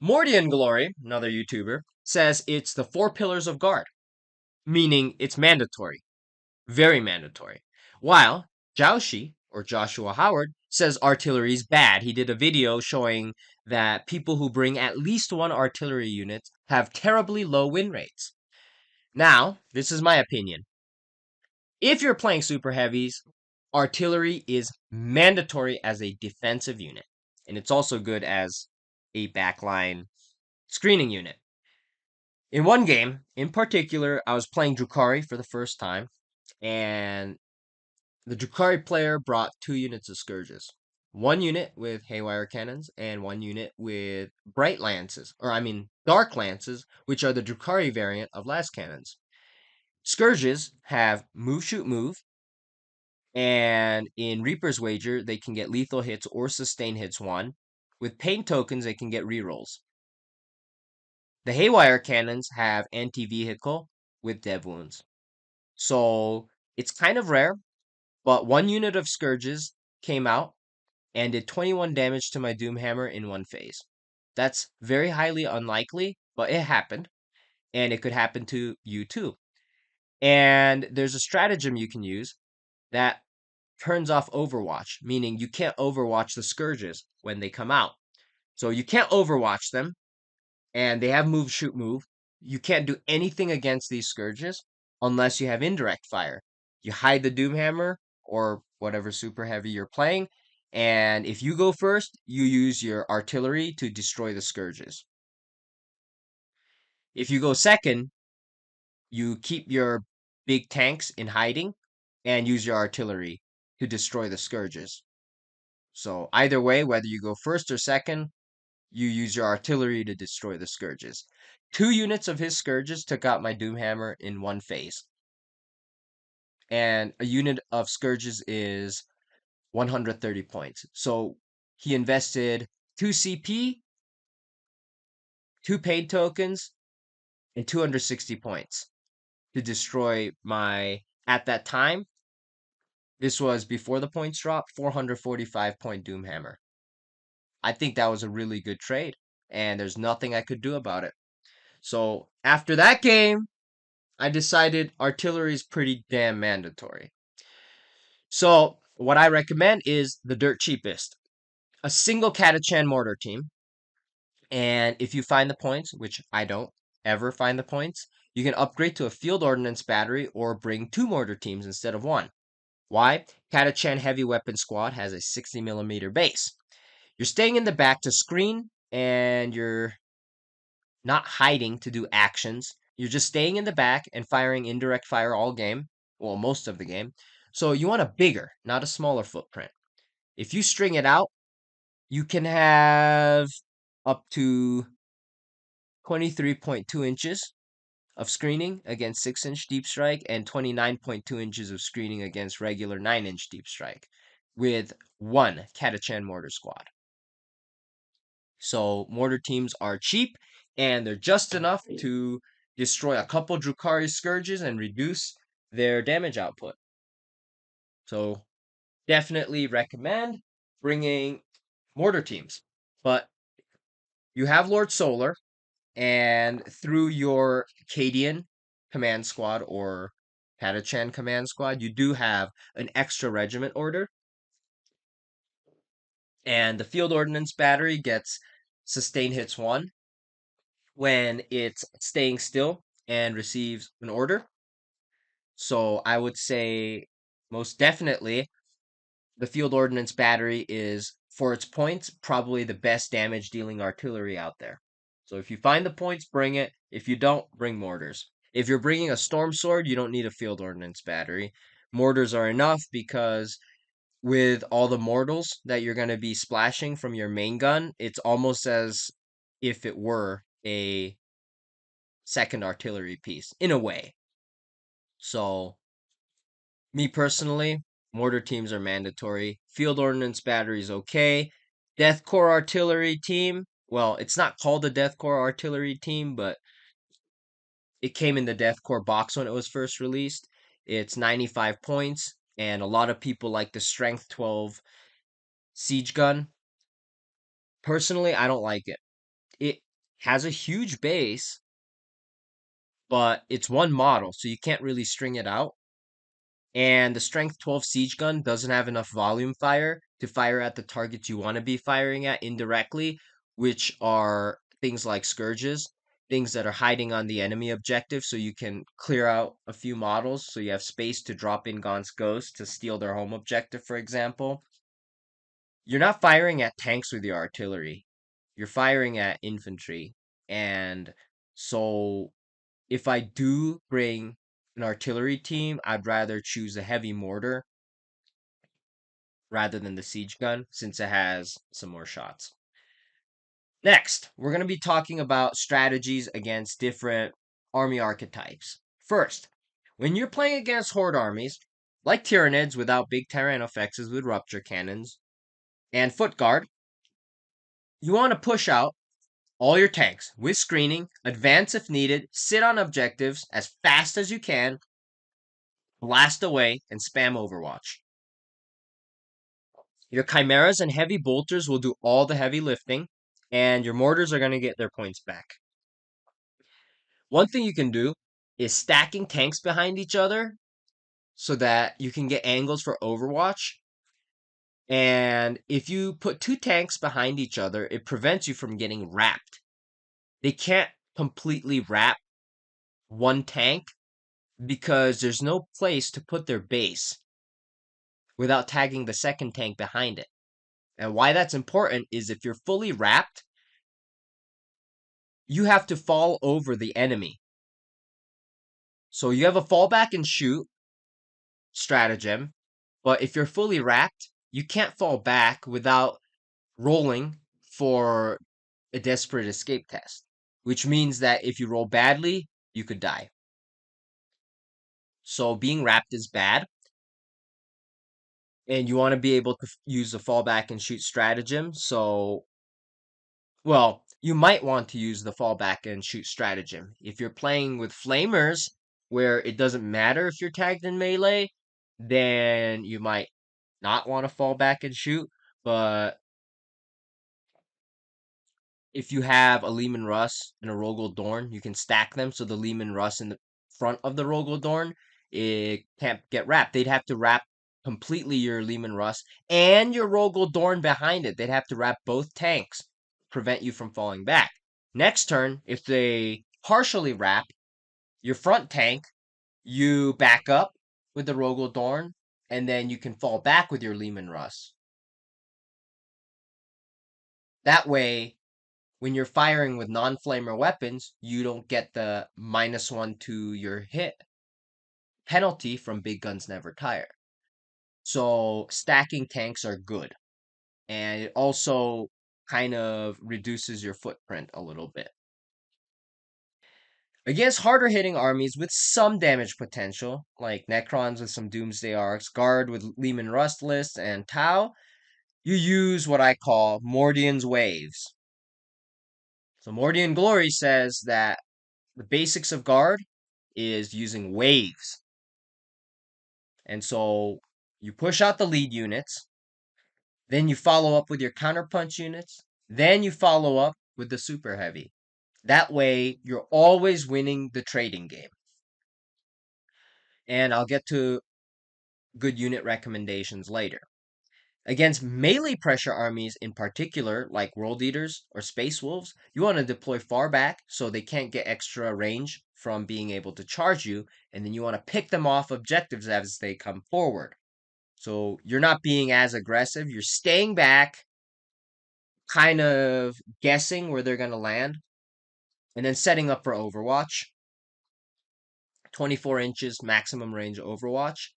Mordian Glory, another YouTuber, says it's the 4 pillars of guard, meaning it's mandatory. Very mandatory. While Joushi, or Joshua Howard, says artillery is bad. He did a video showing that people who bring at least 1 artillery unit have terribly low win rates. Now, this is my opinion. If you're playing super heavies, artillery is mandatory as a defensive unit. And it's also good as a backline screening unit. In one game, in particular, I was playing Drukhari for the first time, and the Drukhari player brought 2 units of Scourges. 1 unit with Haywire Cannons, and 1 unit with Bright Lances, Dark Lances, which are the Drukhari variant of Last Cannons. Scourges have Move, Shoot, Move, and in Reaper's Wager, they can get lethal hits or sustain hits 1. With Pain tokens, they can get rerolls. The Haywire Cannons have anti-vehicle with Dev Wounds. So, it's kind of rare, but 1 unit of Scourges came out and did 21 damage to my Doomhammer in 1 phase. That's very highly unlikely, but it happened, and it could happen to you too. And there's a stratagem you can use that turns off Overwatch, meaning you can't Overwatch the Scourges when they come out. So you can't Overwatch them, and they have Move, Shoot, Move. You can't do anything against these Scourges unless you have indirect fire. You hide the Doomhammer or whatever super heavy you're playing, and if you go first, you use your artillery to destroy the Scourges. If you go second, you keep your big tanks in hiding and use your artillery to destroy the Scourges. So either way, whether you go first or second, you use your artillery to destroy the Scourges. 2 units of his Scourges took out my Doomhammer in 1 phase. And a unit of Scourges is 130 points. So he invested 2 CP, 2 paid tokens, and 260 points to destroy my, at that time, this was before the points drop, 445 point Doomhammer. I think that was a really good trade, and there's nothing I could do about it. So after that game, I decided artillery is pretty damn mandatory. So what I recommend is the dirt cheapest. A single Catachan Mortar team. And if you find the points, which I don't ever find the points, you can upgrade to a field ordnance battery or bring 2 mortar teams instead of 1. Why? Catachan Heavy Weapon Squad has a 60mm base. You're staying in the back to screen, and you're not hiding to do actions. You're just staying in the back and firing indirect fire all game. Well, most of the game. So you want a bigger, not a smaller footprint. If you string it out, you can have up to 23.2 inches of screening against 6-inch deep strike and 29.2 inches of screening against regular 9-inch deep strike with 1 Catachan Mortar squad. So mortar teams are cheap, and they're just enough to destroy a couple Drukhari Scourges and reduce their damage output. So definitely recommend bringing mortar teams. But you have Lord Solar, and through your Cadian command squad or Catachan command squad, you do have an extra regiment order. And the field ordnance battery gets sustain hits 1 when it's staying still and receives an order. So I would say most definitely the field ordnance battery is, for its points, probably the best damage dealing artillery out there. So if you find the points, bring it. If you don't, bring mortars. If you're bringing a Stormsword, you don't need a field ordnance battery. Mortars are enough because with all the mortals that you're going to be splashing from your main gun, it's almost as if it were a second artillery piece in a way. So, me personally, mortar teams are mandatory. Field ordnance batteries okay. Death Corps artillery team, well, it's not called a Death Corps artillery team, but it came in the Death Corps box when it was first released. It's 95 points, and a lot of people like the Strength 12 siege gun. Personally, I don't like it. It has a huge base, but it's one model, so you can't really string it out. And the Strength 12 siege gun doesn't have enough volume fire to fire at the targets you want to be firing at indirectly, which are things like Scourges, things that are hiding on the enemy objective, so you can clear out a few models so you have space to drop in Gaunt's Ghost to steal their home objective, for example. You're not firing at tanks with your artillery. You're firing at infantry. And so if I do bring an artillery team, I'd rather choose a heavy mortar rather than the siege gun since it has some more shots. Next, we're going to be talking about strategies against different army archetypes. First, when you're playing against horde armies, like Tyranids without big Tyrannofexes with rupture cannons, and foot guard, you want to push out all your tanks with screening, advance if needed, sit on objectives as fast as you can, blast away, and spam Overwatch. Your chimeras and heavy bolters will do all the heavy lifting, and your mortars are going to get their points back. One thing you can do is stacking tanks behind each other so that you can get angles for Overwatch. And if you put 2 tanks behind each other, it prevents you from getting wrapped. They can't completely wrap one tank because there's no place to put their base without tagging the second tank behind it. And why that's important is if you're fully wrapped, you have to fall over the enemy. So you have a fall back and shoot stratagem, but if you're fully wrapped, you can't fall back without rolling for a desperate escape test, which means that if you roll badly, you could die. So being wrapped is bad, and you want to be able to use the fallback and shoot stratagem. So, well, you might want to use the fallback and shoot stratagem. If you're playing with flamers, where it doesn't matter if you're tagged in melee, then you might not want to fall back and shoot. But if you have a Lehman Russ and a Rogel Dorn, you can stack them so the Lehman Russ in the front of the Rogel Dorn, it can't get wrapped. They'd have to wrap completely your Leman Russ and your Rogel Dorn behind it. They'd have to wrap both tanks, prevent you from falling back. Next turn, if they partially wrap your front tank, you back up with the Rogel Dorn, and then you can fall back with your Leman Russ. That way, when you're firing with non-flamer weapons, you don't get the -1 to your hit penalty from Big Guns Never Tire. So stacking tanks are good. And it also kind of reduces your footprint a little bit. Against harder hitting armies with some damage potential, like Necrons with some Doomsday Arcs, Guard with Leman Rust lists, and Tau, you use what I call Mordian's Waves. So Mordian Glory says that the basics of Guard is using waves. And so you push out the lead units, then you follow up with your counterpunch units, then you follow up with the super heavy. That way, you're always winning the trading game. And I'll get to good unit recommendations later. Against melee pressure armies in particular, like World Eaters or Space Wolves, you want to deploy far back so they can't get extra range from being able to charge you, and then you want to pick them off objectives as they come forward. So you're not being as aggressive, you're staying back, kind of guessing where they're going to land, and then setting up for Overwatch. 24 inches maximum range Overwatch.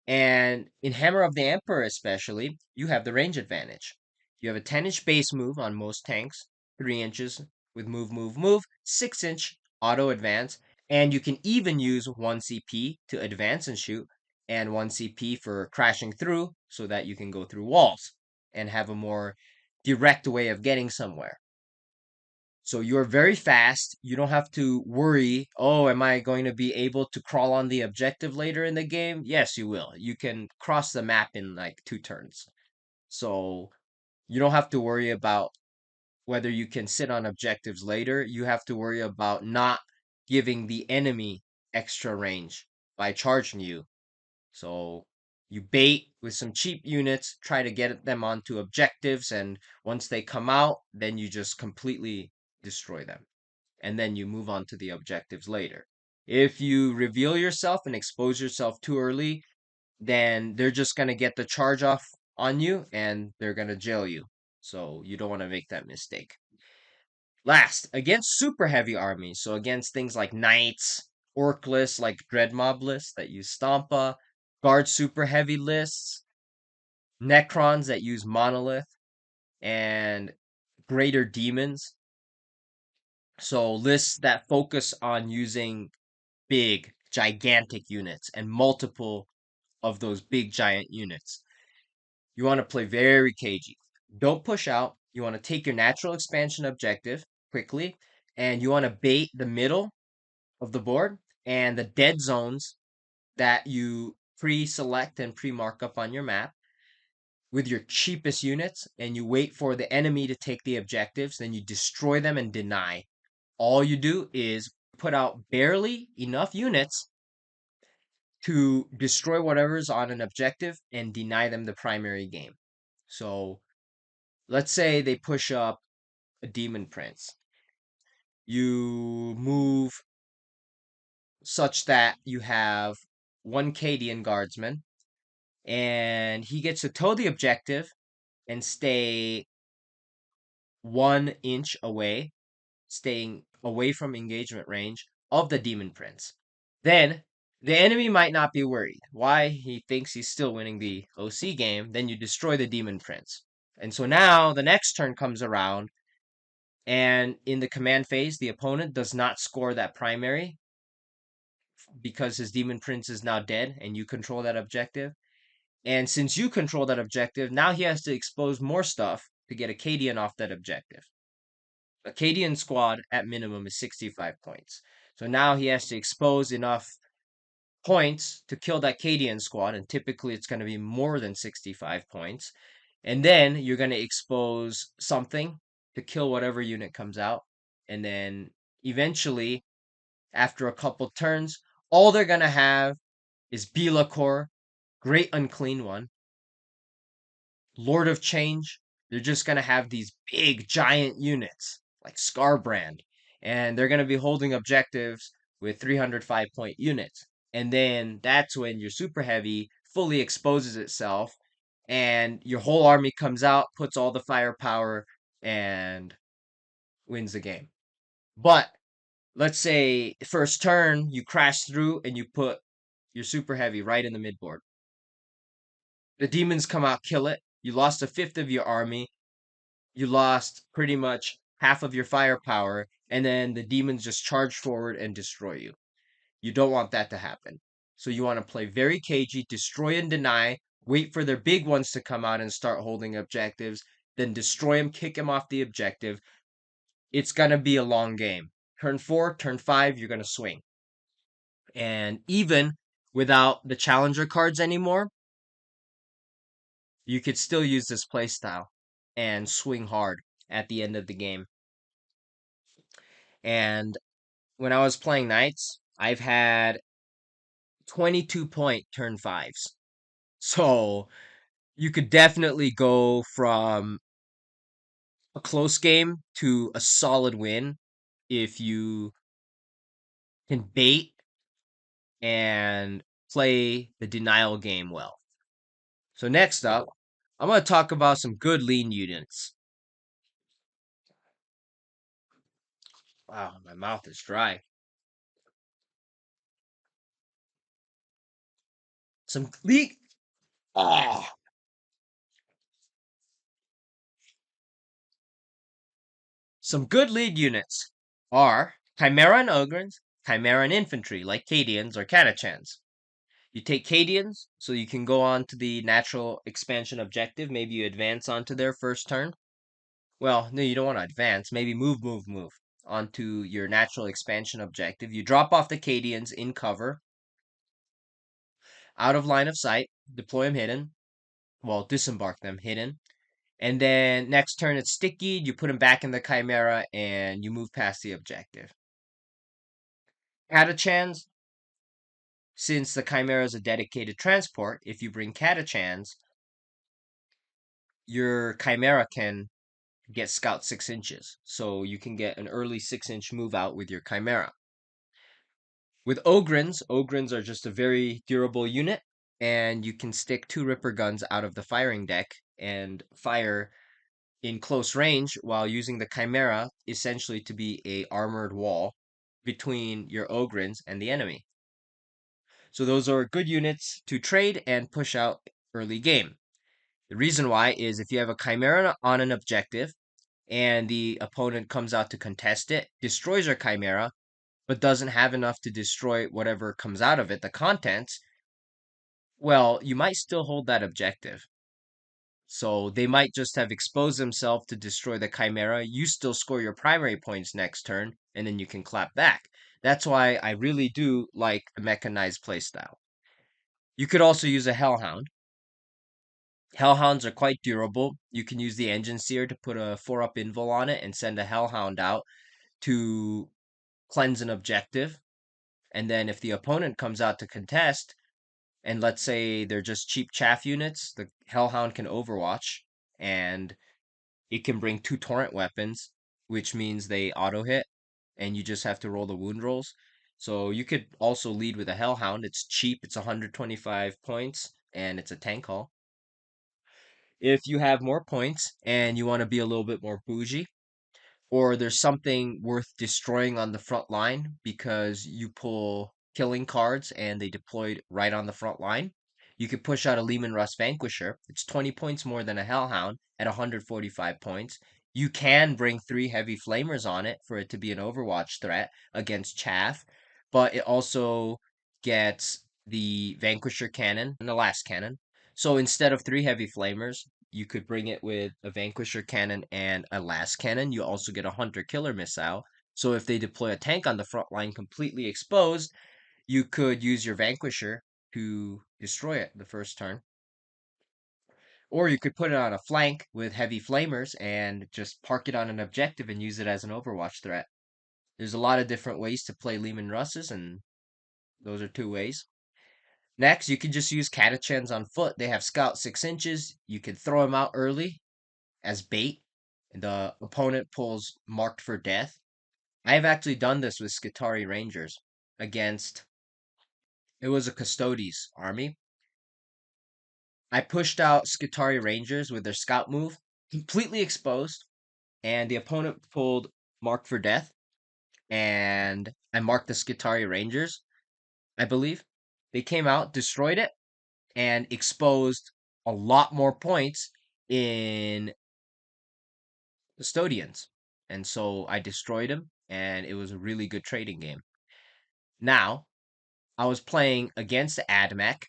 And in Hammer of the Emperor especially, you have the range advantage. You have a 10-inch base move on most tanks, 3 inches with move, move, move, 6-inch auto advance, and you can even use 1 CP to advance and shoot, and 1 CP for crashing through so that you can go through walls and have a more direct way of getting somewhere. So you're very fast. You don't have to worry, oh, am I going to be able to crawl on the objective later in the game? Yes, you will. You can cross the map in like 2 turns. So you don't have to worry about whether you can sit on objectives later. You have to worry about not giving the enemy extra range by charging you. So you bait with some cheap units, try to get them onto objectives, and once they come out, then you just completely destroy them. And then you move on to the objectives later. If you reveal yourself and expose yourself too early, then they're just going to get the charge off on you and they're going to jail you. So you don't want to make that mistake. Last, against super heavy armies, so against things like knights, orc lists like Dreadmob lists that use Stompa, guard super heavy lists, Necrons that use Monolith, and greater demons. So lists that focus on using big, gigantic units and multiple of those big, giant units. You want to play very cagey. Don't push out. You want to take your natural expansion objective quickly, and you want to bait the middle of the board and the dead zones that you pre-select and pre-mark up on your map with your cheapest units, and you wait for the enemy to take the objectives, then you destroy them and deny. All you do is put out barely enough units to destroy whatever's on an objective and deny them the primary game. So let's say they push up a Demon Prince. You move such that you have one Cadian guardsman, and he gets to tow the objective and stay 1 inch away, staying away from engagement range of the Demon Prince. Then the enemy might not be worried. Why? He thinks he's still winning the OC game. Then you destroy the Demon Prince. And so now the next turn comes around, and in the command phase, the opponent does not score that primary because his Demon Prince is now dead and you control that objective. And since you control that objective, now he has to expose more stuff to get Acadian off that objective. Acadian squad at minimum is 65 points. So now he has to expose enough points to kill that Cadian squad, and typically it's going to be more than 65 points. And then you're going to expose something to kill whatever unit comes out. And then eventually, after a couple turns, all they're going to have is Bila Core, Great Unclean One, Lord of Change. They're just going to have these big giant units like Scarbrand, and they're going to be holding objectives with 305 point units. And then that's when your super heavy fully exposes itself and your whole army comes out, puts all the firepower, and wins the game. But let's say first turn you crash through and you put your super heavy right in the midboard. The demons come out, kill it. You lost a fifth of your army. You lost pretty much half of your firepower, and then the demons just charge forward and destroy you. You don't want that to happen. So you want to play very cagey, destroy and deny, wait for their big ones to come out and start holding objectives, then destroy them, kick them off the objective. It's going to be a long game. Turn 4, turn 5, you're going to swing. And even without the challenger cards anymore, you could still use this playstyle and swing hard at the end of the game. And when I was playing Knights, I've had 22-point turn 5s. So you could definitely go from a close game to a solid win if you can bait and play the denial game well. So next up, I'm going to talk about some good lean units. Wow, my mouth is dry. Some lean. Ah. Some good lead units are Chimera and Ogrins, Chimera and Infantry, like Cadians or Catachans. You take Cadians, so you can go on to the natural expansion objective. Maybe you advance onto their first turn. Well, no, you don't want to advance. Maybe move onto your natural expansion objective. You drop off the Cadians in cover, out of line of sight, deploy them hidden. Well, disembark them hidden. And then next turn it's sticky, you put them back in the Chimera, and you move past the objective. Catachans, since the Chimera is a dedicated transport, if you bring Catachans, your Chimera can get scout 6 inches. So you can get an early 6-inch move out with your Chimera. With Ogrins, Ogrins are just a very durable unit, and you can stick 2 Ripper guns out of the firing deck and fire in close range while using the Chimera essentially to be a armored wall between your Ogrins and the enemy. So those are good units to trade and push out early game. The reason why is if you have a Chimera on an objective and the opponent comes out to contest it, destroys your Chimera, but doesn't have enough to destroy whatever comes out of it, the contents, well, you might still hold that objective. So they might just have exposed themselves to destroy the Chimera. You still score your primary points next turn, and then you can clap back. That's why I really do like the mechanized playstyle. You could also use a Hellhound. Hellhounds are quite durable. You can use the Enginseer to put a 4-up invul on it and send a Hellhound out to cleanse an objective. And then if the opponent comes out to contest, and let's say they're just cheap chaff units, the Hellhound can overwatch, and it can bring 2 torrent weapons, which means they auto hit, and you just have to roll the wound rolls. So you could also lead with a Hellhound. It's cheap, it's 125 points, and it's a tank hull. If you have more points and you want to be a little bit more bougie, or there's something worth destroying on the front line because you pull killing cards and they deployed right on the front line, you could push out a Lehman Russ Vanquisher. It's 20 points more than a Hellhound at 145 points. You can bring 3 heavy flamers on it for it to be an Overwatch threat against Chaff, but it also gets the Vanquisher cannon and the last cannon. So instead of 3 heavy flamers, you could bring it with a Vanquisher cannon and a last cannon. You also get a Hunter Killer missile. So if they deploy a tank on the front line completely exposed, you could use your Vanquisher to destroy it the first turn. Or you could put it on a flank with heavy flamers and just park it on an objective and use it as an Overwatch threat. There's a lot of different ways to play Lehman Russes, and those are 2 ways. Next, you can just use Catachans on foot. They have scout 6 inches. You can throw them out early as bait. The opponent pulls marked for death. I have actually done this with Skitarii Rangers against, it was a Custodes army. I pushed out Skitarii Rangers with their scout move, completely exposed, and the opponent pulled marked for death, and I marked the Skitarii Rangers, I believe. They came out, destroyed it, and exposed a lot more points in custodians. And so I destroyed him, and it was a really good trading game. Now, I was playing against Admech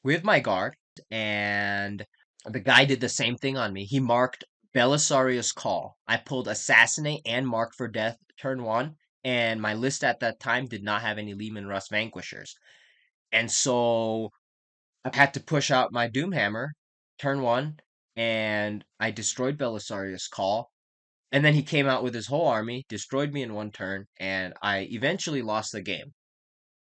with my guard, and the guy did the same thing on me. He marked Belisarius Call. I pulled Assassinate and Mark for Death turn 1, and my list at that time did not have any Leman Russ Vanquishers. And so I had to push out my Doomhammer turn 1, and I destroyed Belisarius Call. And then he came out with his whole army, destroyed me in 1 turn, and I eventually lost the game.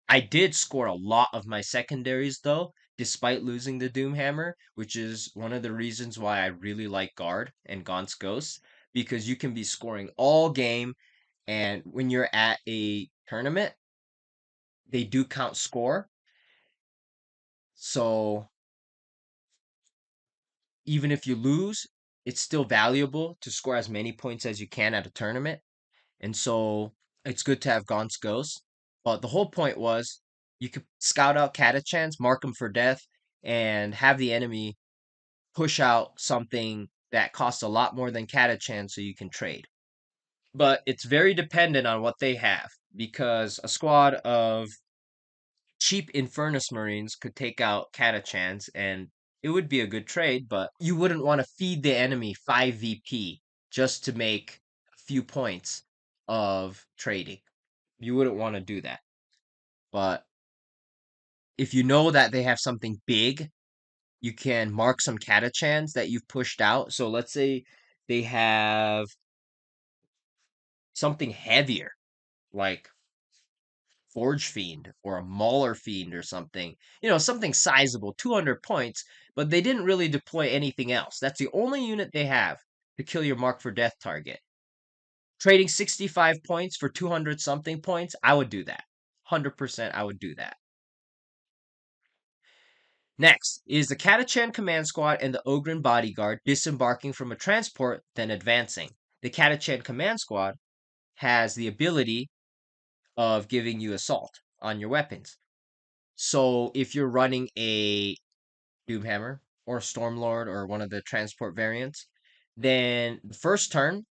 I did score a lot of my secondaries though, despite losing the Doomhammer, which is one of the reasons why I really like Guard and Gaunt's Ghosts, because you can be scoring all game, and when you're at a tournament, they do count score. So even if you lose, it's still valuable to score as many points as you can at a tournament. And so it's good to have Gaunt's Ghost. But the whole point was you could scout out Catachans, mark them for death, and have the enemy push out something that costs a lot more than Catachan so you can trade. But it's very dependent on what they have, because a squad of cheap Infernus Marines could take out Catachans and it would be a good trade, but you wouldn't want to feed the enemy 5 VP just to make a few points of trading. You wouldn't want to do that. But if you know that they have something big, you can mark some Catachans that you've pushed out. So let's say they have something heavier, like Forge Fiend or a Mauler Fiend or something. Something sizable, 200 points, but they didn't really deploy anything else. That's the only unit they have to kill your mark for death target. Trading 65 points for 200 something points, I would do that. 100% I would do that. Next is the Catachan Command Squad and the Ogryn Bodyguard disembarking from a transport, then advancing. The Catachan Command Squad has the ability of giving you assault on your weapons. So if you're running a Doomhammer or Stormlord or one of the transport variants, then the first turn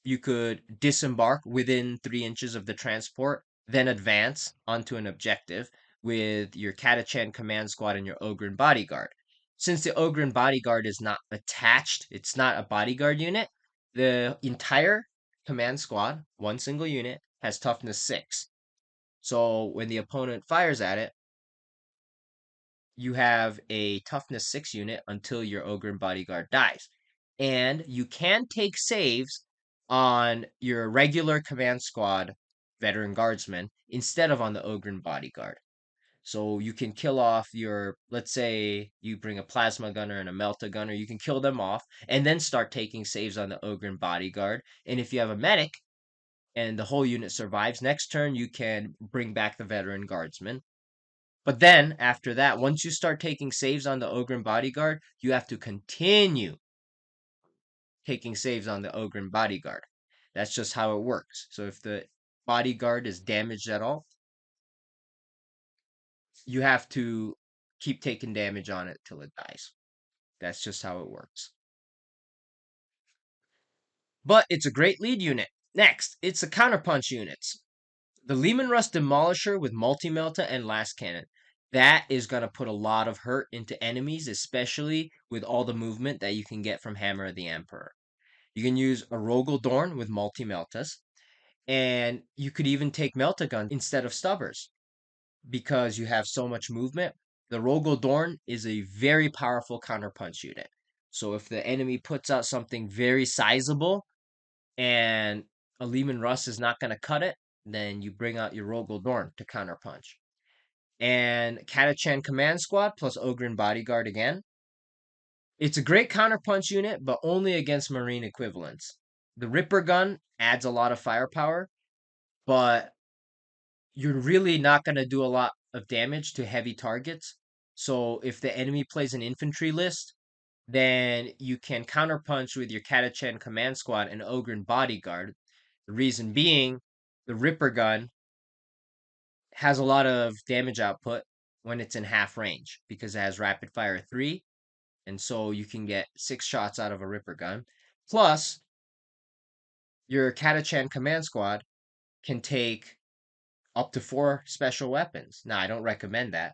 you could disembark within 3 inches of the transport, then advance onto an objective with your Catachan Command Squad and your Ogryn Bodyguard. Since the Ogryn Bodyguard is not attached, it's not a bodyguard unit, the entire command squad, one single unit, has toughness 6. So when the opponent fires at it, you have a toughness 6 unit until your Ogryn Bodyguard dies. And you can take saves on your regular command squad veteran guardsman instead of on the Ogryn Bodyguard. So you can kill off let's say you bring a plasma gunner and a melta gunner, you can kill them off and then start taking saves on the Ogryn Bodyguard. And if you have a medic and the whole unit survives, next turn you can bring back the veteran guardsman. But then, after that, once you start taking saves on the Ogryn Bodyguard, you have to continue taking saves on the Ogryn Bodyguard. That's just how it works. So if the bodyguard is damaged at all, you have to keep taking damage on it till it dies. That's just how it works. But it's a great lead unit. Next, it's the counterpunch units. The Leman Russ Demolisher with Multi-Melta and Last Cannon. That is going to put a lot of hurt into enemies, especially with all the movement that you can get from Hammer of the Emperor. You can use a Rogel Dorn with Multi-Meltas, and you could even take Meltagun instead of Stubbers because you have so much movement. The Rogel Dorn is a very powerful counterpunch unit. So if the enemy puts out something very sizable and a Leman Russ is not going to cut it, then you bring out your Rogel Dorn to counterpunch. and Catachan Command Squad plus Ogryn Bodyguard again. It's a great counterpunch unit, but only against Marine equivalents. The Ripper Gun adds a lot of firepower, but you're really not going to do a lot of damage to heavy targets. So if the enemy plays an infantry list, then you can counterpunch with your Catachan Command Squad and Ogryn Bodyguard. The reason being, the Ripper Gun has a lot of damage output when it's in half range because it has rapid fire 3, and so you can get 6 shots out of a Ripper Gun. Plus, your Catachan Command Squad can take up to 4 special weapons. Now, I don't recommend that,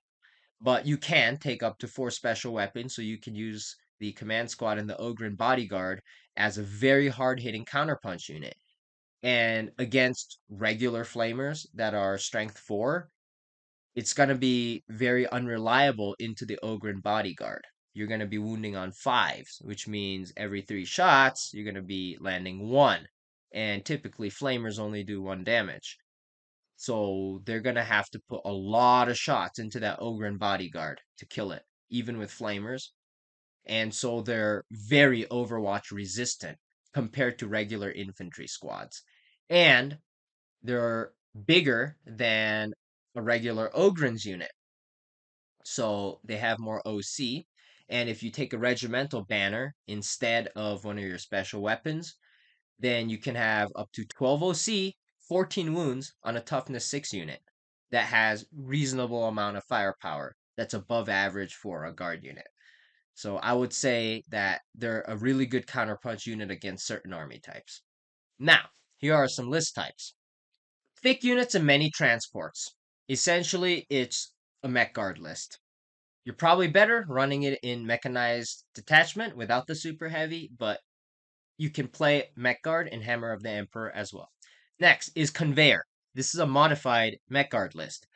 but you can take up to 4 special weapons, so you can use the Command Squad and the Ogryn Bodyguard as a very hard-hitting counterpunch unit. And against regular flamers that are strength 4, it's going to be very unreliable into the Ogryn Bodyguard. You're going to be wounding on 5s, which means every 3 shots, you're going to be landing 1. And typically, flamers only do 1 damage. So they're going to have to put a lot of shots into that Ogryn Bodyguard to kill it, even with flamers. And so they're very Overwatch resistant compared to regular infantry squads. And they're bigger than a regular Ogryn's unit. So they have more OC. And if you take a regimental banner instead of one of your special weapons, then you can have up to 12 OC, 14 wounds on a toughness 6 unit that has reasonable amount of firepower that's above average for a guard unit. So I would say that they're a really good counterpunch unit against certain army types. Now, here are some list types. Thick units and many transports. Essentially, it's a mech guard list. You're probably better running it in mechanized detachment without the super heavy, but you can play mech guard and Hammer of the Emperor as well. Next is conveyor. This is a modified mech guard list.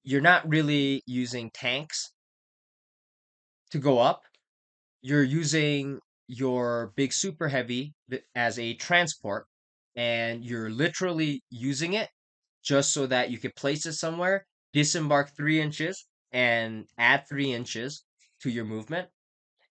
You're not really using tanks to go up. You're using your big super heavy as a transport, and you're literally using it just so that you can place it somewhere, disembark 3 inches, and add 3 inches to your movement,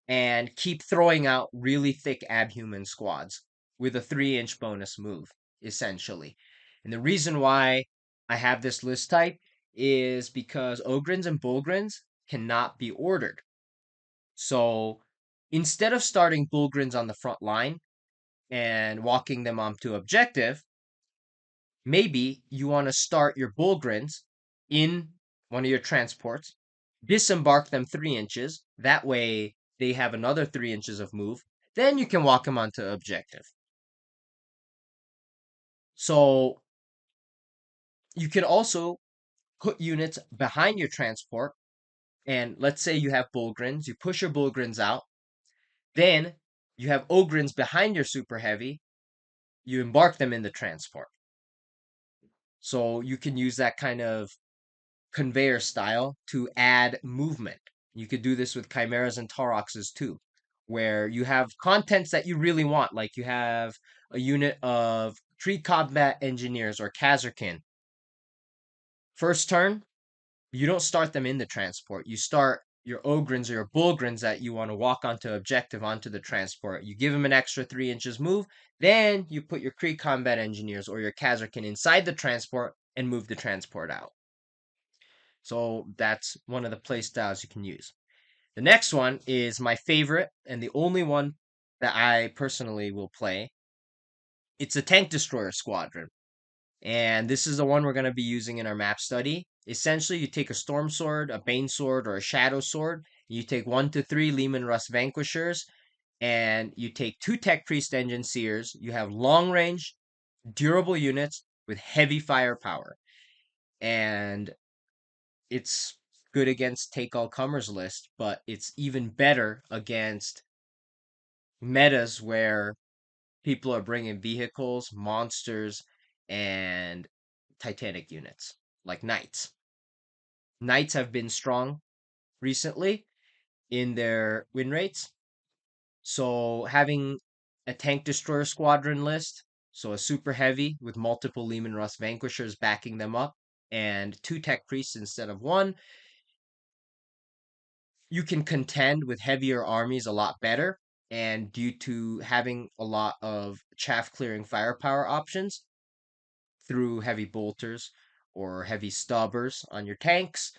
and keep throwing out really thick abhuman squads with a 3-inch bonus move, essentially. And the reason why I have this list type is because Ogryns and Bullgryns cannot be ordered. So instead of starting Bullgryns on the front line and walking them onto objective, maybe you want to start your Bullgryns in one of your transports, disembark them 3 inches. That way they have another 3 inches of move. Then you can walk them onto objective. So you can also put units behind your transport. And let's say you have Bullgryns. You push your Bullgryns out. Then you have Ogryns behind your super heavy. You embark them in the transport. So you can use that kind of conveyor style to add movement. You could do this with chimeras and Tauroxes too, where you have contents that you really want, like you have a unit of Krieg Combat Engineers or Kasrkin. First turn, you don't start them in the transport. You start your Ogryns or your Bullgryns that you want to walk onto objective onto the transport. You give them an extra 3 inches move. Then you put your Krieg Combat Engineers or your Kasrkin inside the transport and move the transport out. So that's one of the play styles you can use. The next one is my favorite and the only one that I personally will play. It's a Tank Destroyer Squadron. And this is the one we're going to be using in our map study. Essentially, you take a Stormsword, a Banesword, or a Shadowsword. You take 1 to 3 Leman Russ Vanquishers, and you take 2 Tech Priest Enginseers. You have long range, durable units with heavy firepower. And it's good against take all comers list, but it's even better against metas where people are bringing vehicles, monsters, and Titanic units like knights. Knights have been strong recently in their win rates. So having a tank destroyer squadron list, so a super heavy with multiple Leman Russ Vanquishers backing them up, and 2 tech priests instead of 1. You can contend with heavier armies a lot better, and due to having a lot of chaff clearing firepower options through heavy bolters or heavy stubbers on your tanks,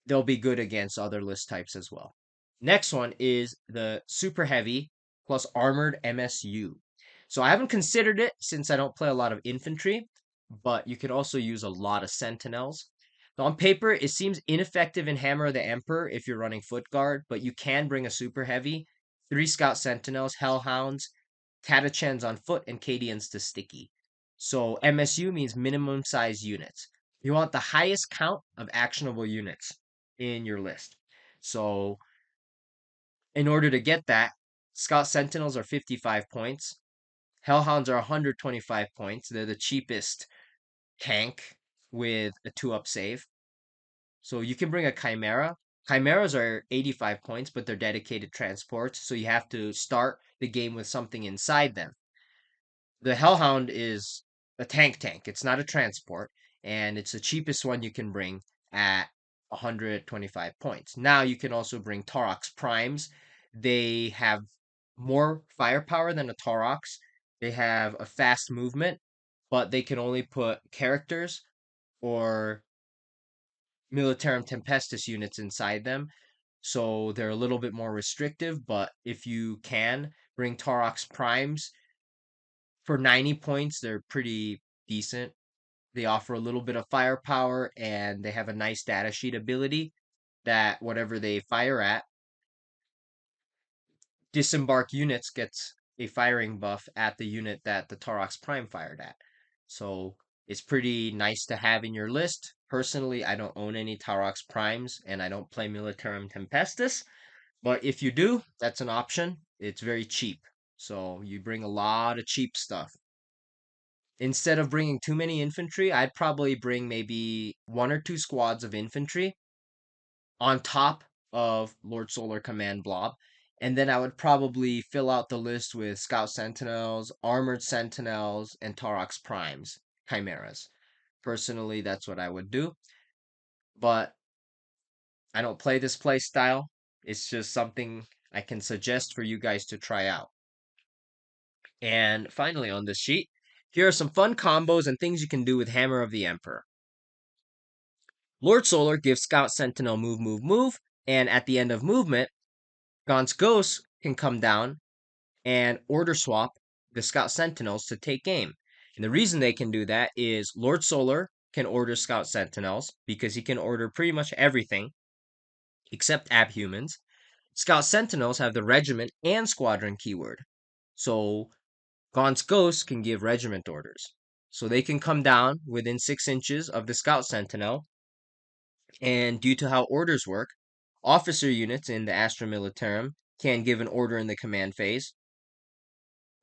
they'll be good against other list types as well. Next one is the super heavy plus armored MSU. So I haven't considered it since I don't play a lot of infantry, but you could also use a lot of sentinels. So on paper, it seems ineffective in Hammer of the Emperor if you're running foot guard, but you can bring a super heavy, 3 scout sentinels, hellhounds, catachans on foot, and Cadians to sticky. So MSU means minimum size units. You want the highest count of actionable units in your list. So in order to get that, Scout Sentinels are 55 points. Hellhounds are 125 points. They're the cheapest tank with a 2-up save. So you can bring a Chimera. Chimeras are 85 points, but they're dedicated transports. So you have to start the game with something inside them. The Hellhound is a tank. It's not a transport, and it's the cheapest one you can bring at 125 points. Now you can also bring Taurox Primes. They have more firepower than a Taurox. They have a fast movement, but they can only put characters or Militarum Tempestus units inside them. So they're a little bit more restrictive, but if you can bring Taurox Primes, for 90 points, they're pretty decent. They offer a little bit of firepower and they have a nice datasheet ability that whatever they fire at, disembark units gets a firing buff at the unit that the Taurox Prime fired at. So it's pretty nice to have in your list. Personally, I don't own any Taurox Primes and I don't play Militarum Tempestus. But if you do, that's an option. It's very cheap. So you bring a lot of cheap stuff. Instead of bringing too many infantry, I'd probably bring maybe 1 or 2 squads of infantry on top of Lord Solar Command Blob. And then I would probably fill out the list with Scout Sentinels, Armored Sentinels, and Taurox Primes, Chimeras. Personally, that's what I would do. But I don't play this play style. It's just something I can suggest for you guys to try out. And finally on this sheet, here are some fun combos and things you can do with Hammer of the Emperor. Lord Solar gives Scout Sentinel move, and at the end of movement, Gaunt's Ghost can come down and order swap the Scout Sentinels to take aim. And the reason they can do that is Lord Solar can order Scout Sentinels because he can order pretty much everything except Abhumans. Scout Sentinels have the regiment and squadron keyword. So Gaunt's Ghost can give regiment orders. So they can come down within 6 inches of the Scout Sentinel. And due to how orders work, officer units in the Astra Militarum can give an order in the command phase,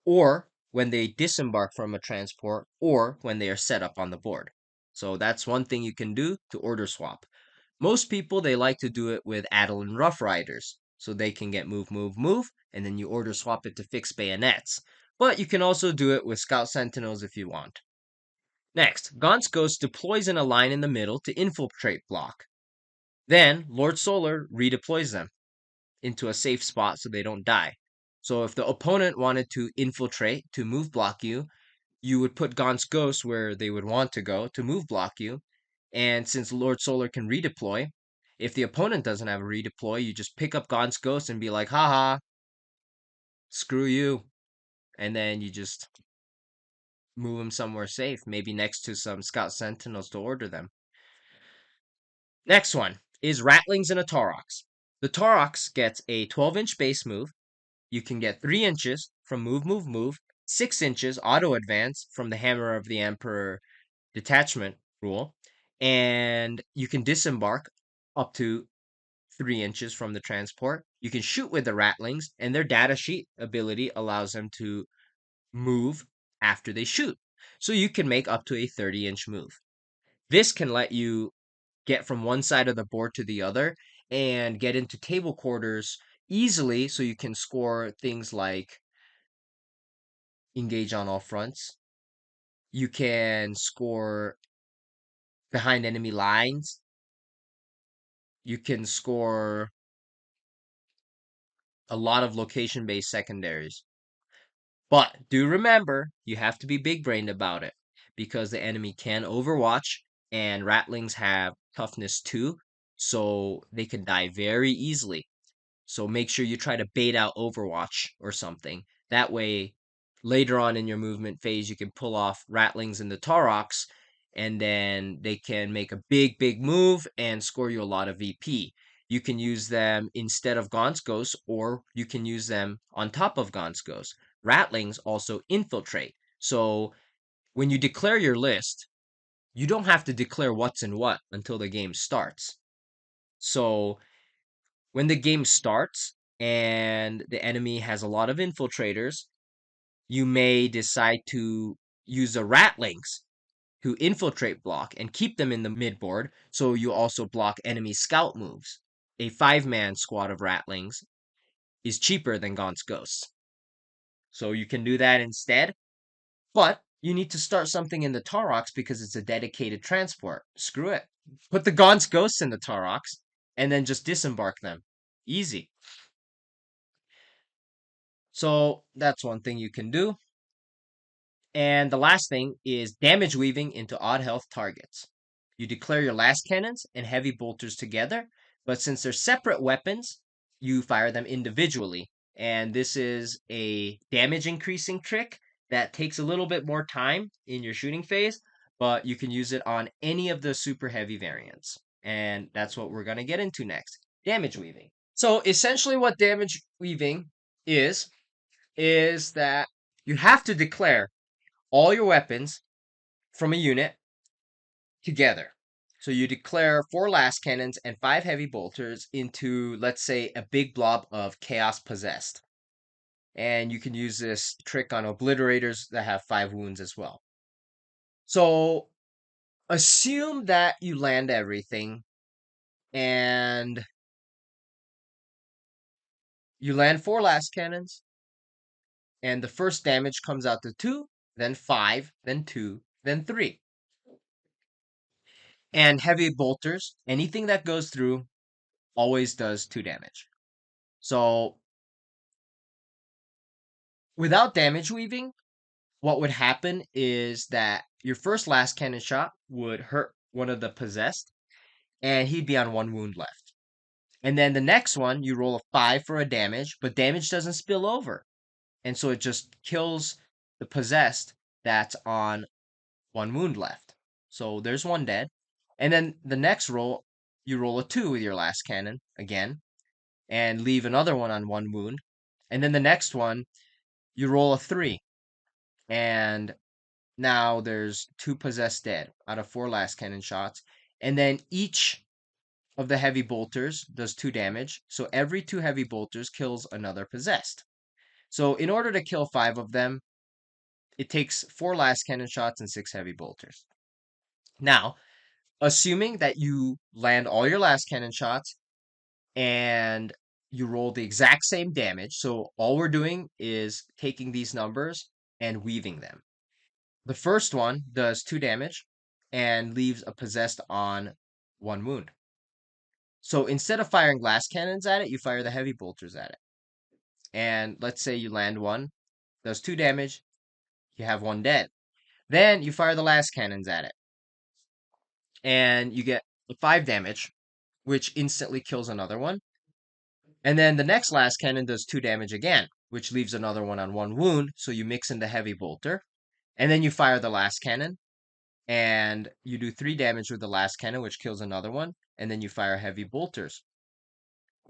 or when they disembark from a transport, or when they are set up on the board. So that's one thing you can do to order swap. Most people, they like to do it with Adeline Rough Riders, so they can get move, and then you order swap it to fix bayonets. But you can also do it with Scout Sentinels if you want. Next, Gaunt's Ghost deploys in a line in the middle to infiltrate block. Then, Lord Solar redeploys them into a safe spot so they don't die. So if the opponent wanted to infiltrate to move block you, you would put Gaunt's Ghost where they would want to go to move block you. And since Lord Solar can redeploy, if the opponent doesn't have a redeploy, you just pick up Gaunt's Ghost and be like, haha, screw you. And then you just move him somewhere safe, maybe next to some Scout Sentinels to order them. Next one is Rattlings in a Taurox. The Taurox gets a 12-inch base move. You can get 3 inches from move, 6 inches auto advance from the Hammer of the Emperor detachment rule, and you can disembark up to 3 inches from the transport. You can shoot with the Rattlings, and their datasheet ability allows them to move after they shoot. So you can make up to a 30-inch move. This can let you get from one side of the board to the other and get into table quarters easily so you can score things like engage on all fronts. You can score behind enemy lines. You can score a lot of location-based secondaries. But do remember, you have to be big-brained about it because the enemy can overwatch and Ratlings have toughness 2, so they can die very easily. So make sure you try to bait out Overwatch or something. That way, later on in your movement phase, you can pull off Ratlings and the Taurox, and then they can make a big move and score you a lot of VP. You can use them instead of Gaunt's Ghost, or you can use them on top of Gaunt's Ghost. Ratlings also infiltrate. So when you declare your list, you don't have to declare what's in what until the game starts. So when the game starts and the enemy has a lot of infiltrators, you may decide to use the Ratlings to infiltrate block and keep them in the midboard, so you also block enemy scout moves. A 5-man squad of Ratlings is cheaper than Gaunt's Ghosts. So you can do that instead, but you need to start something in the Taurox because it's a dedicated transport. Screw it. Put the Gaunt's Ghosts in the Taurox and then just disembark them. Easy. So that's one thing you can do. And the last thing is damage weaving into odd health targets. You declare your last cannons and heavy bolters together, but since they're separate weapons, you fire them individually. And this is a damage increasing trick that takes a little bit more time in your shooting phase, but you can use it on any of the super heavy variants. And that's what we're going to get into next, damage weaving. So essentially what damage weaving is that you have to declare all your weapons from a unit together. So you declare 4 last cannons and 5 heavy bolters into, let's say, a big blob of chaos possessed. And you can use this trick on obliterators that have 5 wounds as well. So assume that you land everything and you land 4 last cannons and the first damage comes out to 2, then 5, then 2, then 3. And heavy bolters, anything that goes through always does 2 damage. So without damage weaving, what would happen is that your first last cannon shot would hurt one of the possessed, and he'd be on 1 wound left. And then the next one, you roll a 5 for a damage, but damage doesn't spill over. And so it just kills the possessed that's on 1 wound left. So there's 1 dead. And then the next roll, you roll a 2 with your last cannon again, and leave another one on 1 wound. And then the next one, you roll a 3, and now there's 2 possessed dead out of 4 last cannon shots. And then each of the heavy bolters does 2 damage. So every 2 heavy bolters kills another possessed. So in order to kill 5 of them, it takes 4 last cannon shots and 6 heavy bolters. Now, assuming that you land all your last cannon shots and you roll the exact same damage. So all we're doing is taking these numbers and weaving them. The first one does 2 damage and leaves a possessed on 1 wound. So instead of firing glass cannons at it, you fire the heavy bolters at it. And let's say you land one, does 2 damage, you have 1 dead. Then you fire the last cannons at it. And you get 5 damage, which instantly kills another one. And then the next last cannon does 2 damage again, which leaves another one on 1 wound. So you mix in the heavy bolter. And then you fire the last cannon. And you do 3 damage with the last cannon, which kills another one. And then you fire heavy bolters.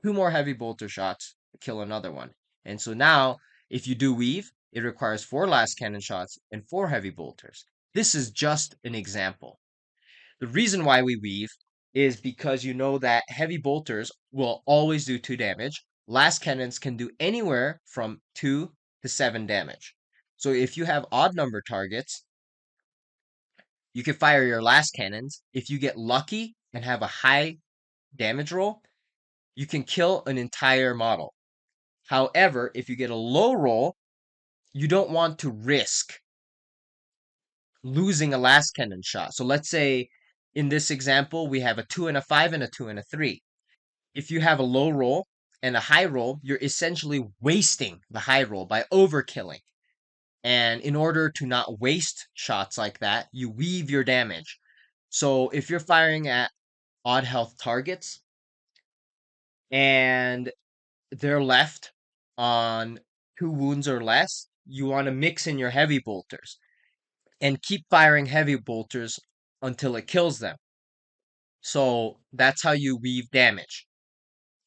2 more heavy bolter shots to kill another one. And so now, if you do weave, it requires 4 last cannon shots and 4 heavy bolters. This is just an example. The reason why we weave is because you know that heavy bolters will always do 2 damage. Last cannons can do anywhere from 2 to 7 damage. So if you have odd number targets, you can fire your last cannons. If you get lucky and have a high damage roll, you can kill an entire model. However, if you get a low roll, you don't want to risk losing a last cannon shot. So let's say In this example, we have a 2 and a 5 and a 2 and a 3. If you have a low roll and a high roll, you're essentially wasting the high roll by overkilling. And in order to not waste shots like that, you weave your damage. So if you're firing at odd health targets and they're left on 2 wounds or less, you want to mix in your heavy bolters and keep firing heavy bolters until it kills them. So that's how you weave damage.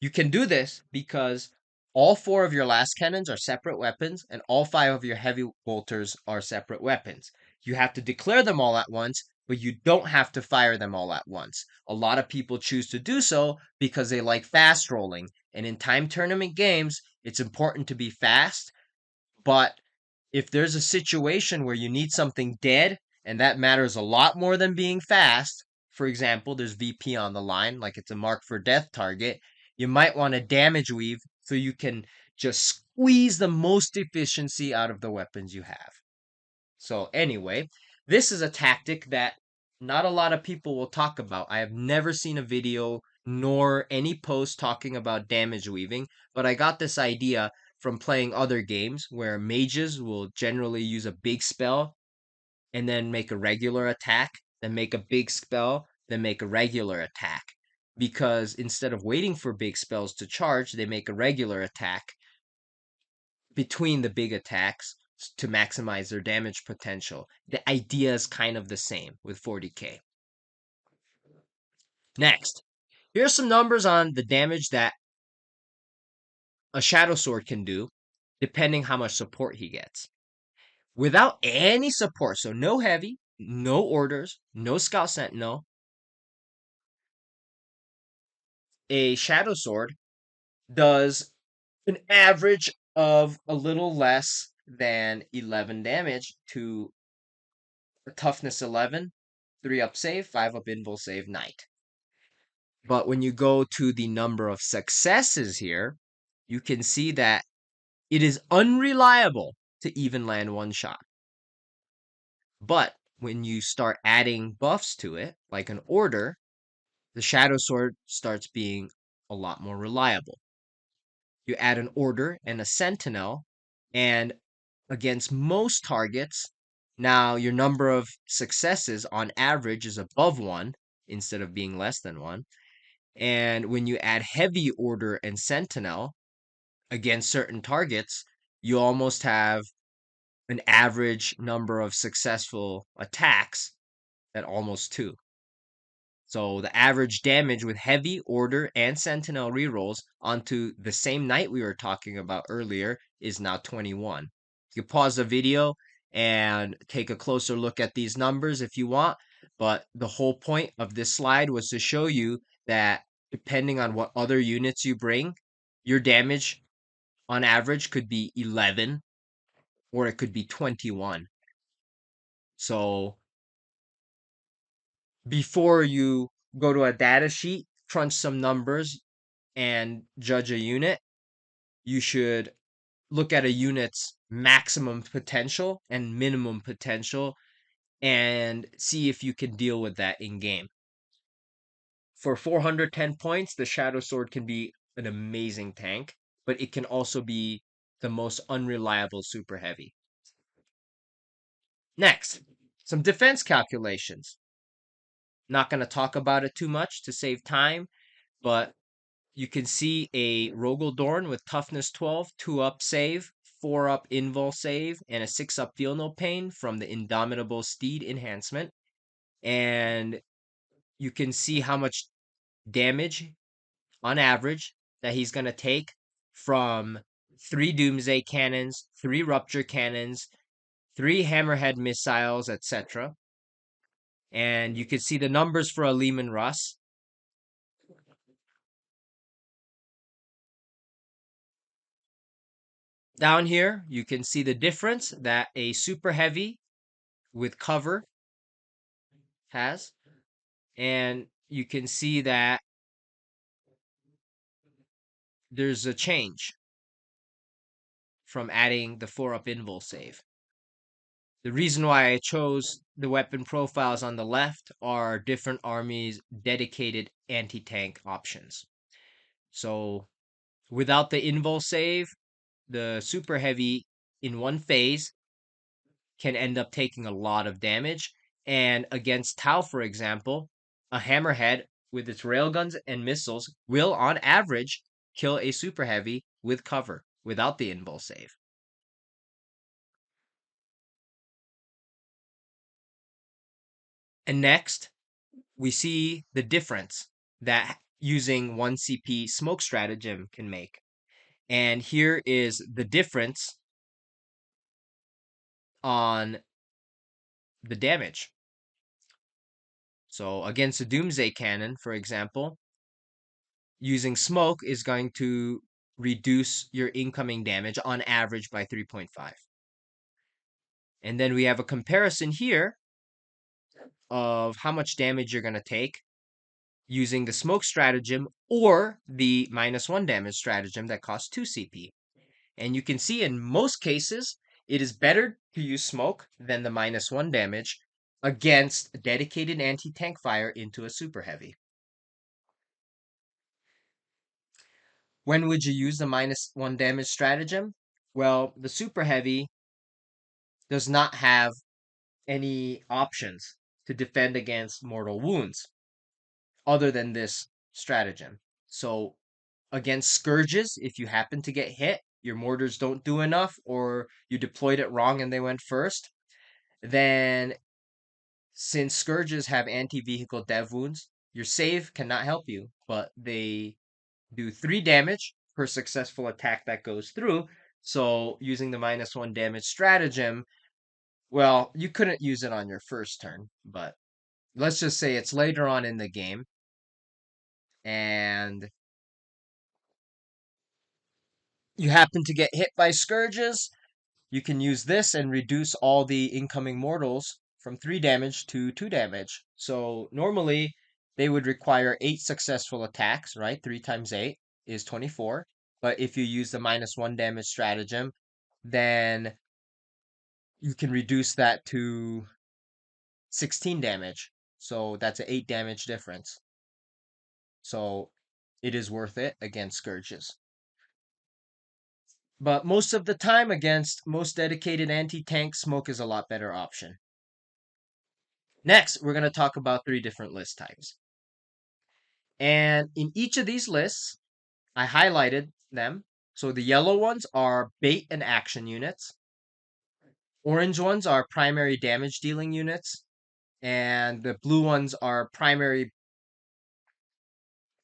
You can do this because all 4 of your last cannons are separate weapons, and all 5 of your heavy bolters are separate weapons. You have to declare them all at once, but you don't have to fire them all at once. A lot of people choose to do so because they like fast rolling, and in time tournament games, it's important to be fast, but if there's a situation where you need something dead, and that matters a lot more than being fast, for example, there's VP on the line, like it's a mark for death target, you might want to damage weave so you can just squeeze the most efficiency out of the weapons you have. So anyway, this is a tactic that not a lot of people will talk about. I have never seen a video nor any post talking about damage weaving, but I got this idea from playing other games where mages will generally use a big spell and then make a regular attack, then make a big spell, then make a regular attack. Because instead of waiting for big spells to charge, they make a regular attack between the big attacks to maximize their damage potential. The idea is kind of the same with 40k. Next, here's some numbers on the damage that a Shadowsword can do, depending how much support he gets. Without any support, so no heavy, no orders, no Scout Sentinel, a Shadowsword does an average of a little less than 11 damage to a toughness 11, 3 up save, 5 up invul save, knight. But when you go to the number of successes here, you can see that it is unreliable to even land one shot. But when you start adding buffs to it, like an order, the Shadowsword starts being a lot more reliable. You add an order and a sentinel, and against most targets, now your number of successes on average is above 1 instead of being less than 1. And when you add heavy order and sentinel against certain targets, you almost have an average number of successful attacks at almost 2. So the average damage with heavy, order, and sentinel rerolls onto the same knight we were talking about earlier is now 21. You can pause the video and take a closer look at these numbers if you want, but the whole point of this slide was to show you that depending on what other units you bring, your damage on average could be 11 or it could be 21. So before you go to a data sheet, crunch some numbers, and judge a unit, you should look at a unit's maximum potential and minimum potential and see if you can deal with that in game. For 410 points, the Shadowsword can be an amazing tank, but it can also be the most unreliable super heavy. Next, some defense calculations. Not going to talk about it too much to save time, but you can see a Rogaldorn with toughness 12, 2 up save, 4 up invul save, and a 6 up feel no pain from the Indomitable Steed enhancement. And you can see how much damage on average that he's going to take from 3 Doomsday cannons, 3 Rupture cannons, 3 Hammerhead missiles, etc. And you can see the numbers for a Lehman Russ. Down here, you can see the difference that a super heavy with cover has. And you can see that there's a change from adding the 4 up invul save. The reason why I chose the weapon profiles on the left are different armies' dedicated anti-tank options. So without the invul save, the super heavy in one phase can end up taking a lot of damage. And against Tau, for example, a hammerhead with its railguns and missiles will, on average, kill a super heavy with cover without the invul save. And next, we see the difference that using 1 CP smoke stratagem can make. And here is the difference on the damage. So against a Doomsday Cannon, for example, using smoke is going to reduce your incoming damage on average by 3.5. And then we have a comparison here of how much damage you're going to take using the smoke stratagem or the -1 damage stratagem that costs 2 CP. And you can see in most cases, it is better to use smoke than the -1 damage against dedicated anti-tank fire into a super heavy. When would you use the -1 damage stratagem? Well, the super heavy does not have any options to defend against mortal wounds other than this stratagem. So against scourges, if you happen to get hit, your mortars don't do enough, or you deployed it wrong and they went first, then since scourges have anti-vehicle dev wounds, your save cannot help you, but they do 3 damage per successful attack that goes through. So using the -1 damage stratagem, well, you couldn't use it on your first turn, but let's just say it's later on in the game and you happen to get hit by scourges, you can use this and reduce all the incoming mortals from 3 damage to 2 damage. So normally they would require 8 successful attacks, right? 3 times 8 is 24. But if you use the -1 damage stratagem, then you can reduce that to 16 damage. So that's an 8 damage difference. So it is worth it against scourges. But most of the time against most dedicated anti-tank, smoke is a lot better option. Next, we're going to talk about 3 different list types. And in each of these lists, I highlighted them. So the yellow ones are bait and action units. Orange ones are primary damage dealing units. And the blue ones are primary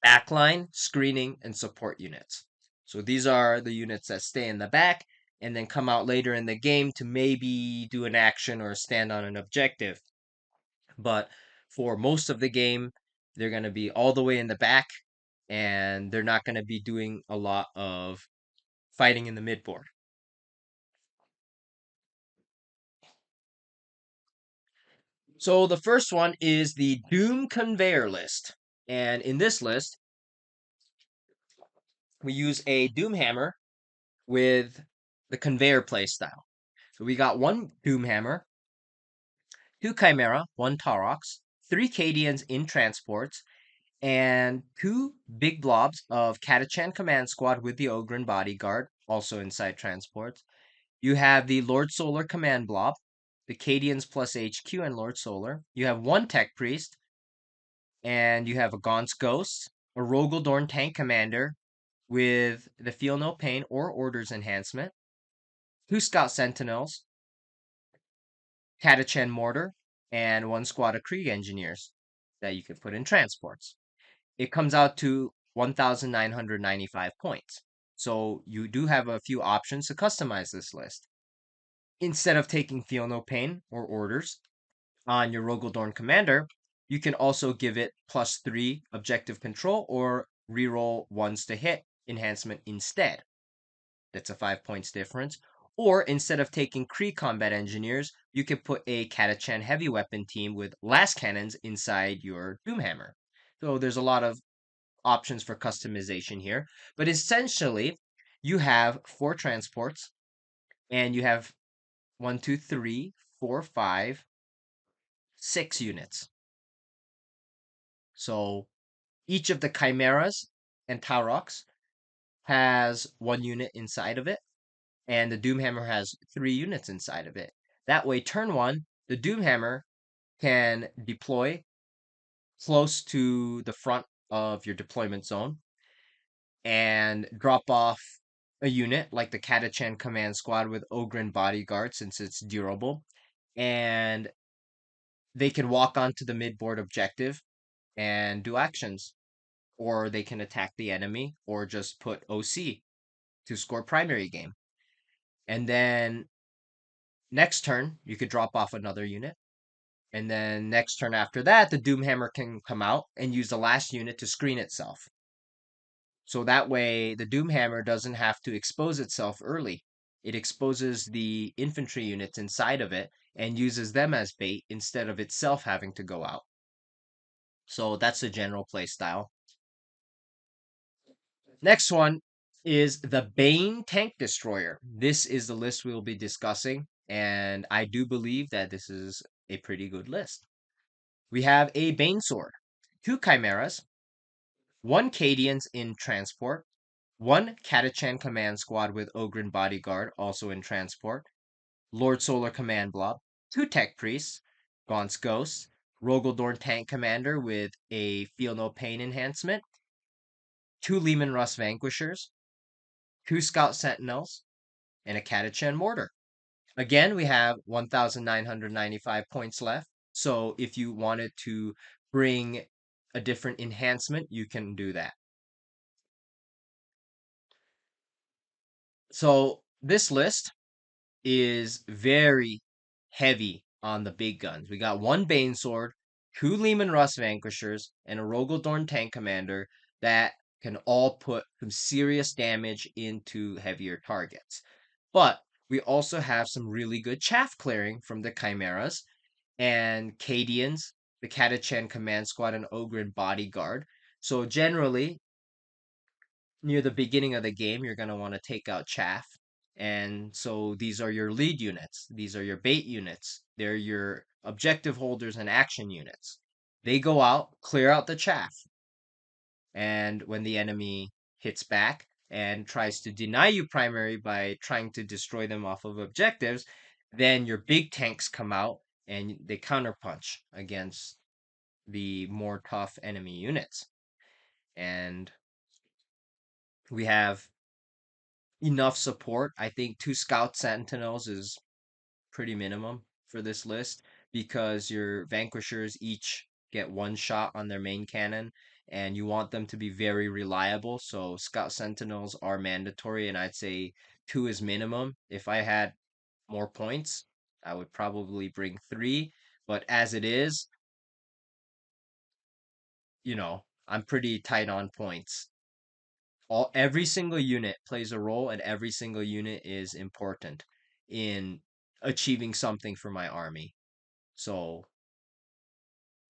backline, screening, and support units. So these are the units that stay in the back and then come out later in the game to maybe do an action or stand on an objective. But for most of the game, they're going to be all the way in the back and they're not going to be doing a lot of fighting in the midboard. So the first one is the Doom Conveyor list. And in this list, we use a Doomhammer with the conveyor playstyle. So we got 1 Doomhammer, 2 Chimera, 1 Taurox, 3 Cadians in transports, and 2 big blobs of Catachan Command Squad with the Ogryn Bodyguard, also inside transports. You have the Lord Solar Command Blob, the Cadians plus HQ and Lord Solar. You have 1 Tech Priest, and you have a Gaunt's Ghost, a Rogaldorn Tank Commander with the Feel No Pain or Orders Enhancement, 2 Scout Sentinels, Catachan Mortar, and 1 squad of Krieg Engineers that you can put in transports. It comes out to 1,995 points. So you do have a few options to customize this list. Instead of taking Feel No Pain or Orders on your Rogaldorn Commander, you can also give it +3 objective control or reroll ones to hit enhancement instead. That's a 5 points difference. Or instead of taking Kree combat engineers, you could put a Catachan heavy weapon team with las cannons inside your Doomhammer. So there's a lot of options for customization here. But essentially, you have 4 transports, and you have 1, 2, 3, 4, 5, 6 units. So each of the chimeras and Taurox has 1 unit inside of it, and the Doomhammer has 3 units inside of it. That way, turn 1, the Doomhammer can deploy close to the front of your deployment zone and drop off a unit like the Catachan Command Squad with Ogren Bodyguard since it's durable. And they can walk onto the midboard objective and do actions. Or they can attack the enemy or just put OC to score primary game. And then next turn, you could drop off another unit. And then next turn after that, the Doomhammer can come out and use the last unit to screen itself. So that way, the Doomhammer doesn't have to expose itself early. It exposes the infantry units inside of it and uses them as bait instead of itself having to go out. So that's the general play style. Next one is the Bane Tank Destroyer. This is the list we will be discussing, and I do believe that this is a pretty good list. We have a Banesword, 2 Chimeras, 1 Cadians in transport, 1 Catachan Command Squad with Ogren Bodyguard, also in transport, Lord Solar Command Blob, 2 Tech Priests, Gaunt's Ghost, Rogaldorn Tank Commander with a Feel No Pain enhancement, 2 Leman Russ Vanquishers, 2 Scout Sentinels, and a Catachan Mortar. Again, we have 1,995 points left. So if you wanted to bring a different enhancement, you can do that. So this list is very heavy on the big guns. We got 1 Banesword, 2 Leman Russ Vanquishers, and a Rogaldorn Tank Commander that can all put some serious damage into heavier targets. But we also have some really good chaff clearing from the Chimeras and Cadians, the Catachan Command Squad, and Ogren Bodyguard. So generally, near the beginning of the game, you're going to want to take out chaff. And so these are your lead units. These are your bait units. They're your objective holders and action units. They go out, clear out the chaff. And when the enemy hits back and tries to deny you primary by trying to destroy them off of objectives, then your big tanks come out and they counterpunch against the more tough enemy units. And we have enough support. I think 2 Scout Sentinels is pretty minimum for this list because your Vanquishers each get 1 shot on their main cannon and you want them to be very reliable. So Scout Sentinels are mandatory and I'd say 2 is minimum. If I had more points, I would probably bring 3. But as it is, I'm pretty tight on points. Every single unit plays a role and every single unit is important in achieving something for my army. So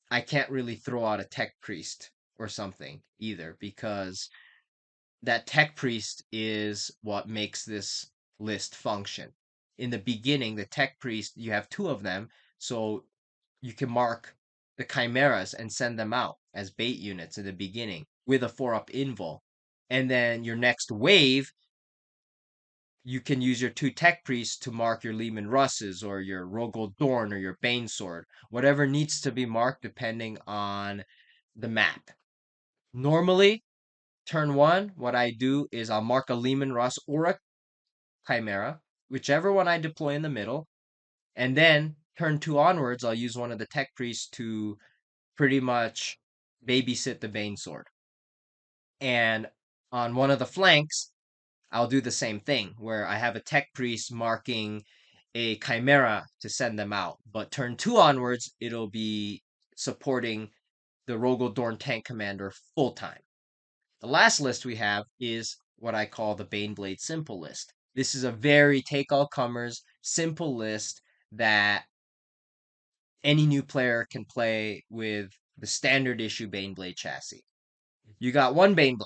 I can't really throw out a tech priest or something either because that tech priest is what makes this list function. In the beginning, the tech priest, you have 2 of them, so you can mark the chimeras and send them out as bait units in the beginning with a 4-up invul. And then your next wave, you can use your 2 tech priests to mark your Leman Russes or your Rogel Dorn or your Banesword, whatever needs to be marked depending on the map. Normally, turn 1, what I do is I'll mark a Leman Russ or a Chimera, whichever one I deploy in the middle, and then turn 2 onwards, I'll use one of the tech priests to pretty much babysit the Banesword. And on one of the flanks, I'll do the same thing where I have a tech priest marking a chimera to send them out. But turn 2 onwards, it'll be supporting the Rogaldorn tank commander full time. The last list we have is what I call the Baneblade simple list. This is a very take all comers, simple list that any new player can play with the standard issue Baneblade chassis. You got 1 Baneblade,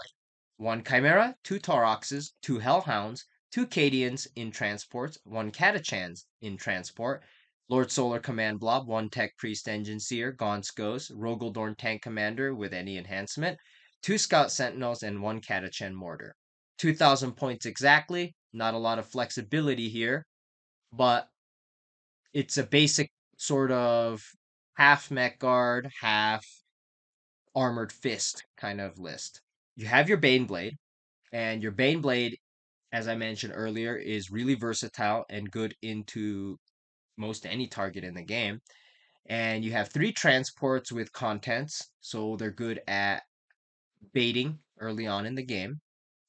1 Chimera, 2 Tauroxes, 2 Hellhounds, 2 Cadians in transports, 1 Catachans in transport, Lord Solar Command Blob, 1 Tech Priest Enginseer, Gaunt's Ghost, Rogaldorn Tank Commander with any enhancement, 2 Scout Sentinels, and 1 Catachan Mortar. 2,000 points exactly, not a lot of flexibility here, but it's a basic sort of half mech guard, half armored fist kind of list. You have your Baneblade, and your Baneblade, as I mentioned earlier, is really versatile and good into most any target in the game. And you have 3 transports with contents, so they're good at baiting early on in the game.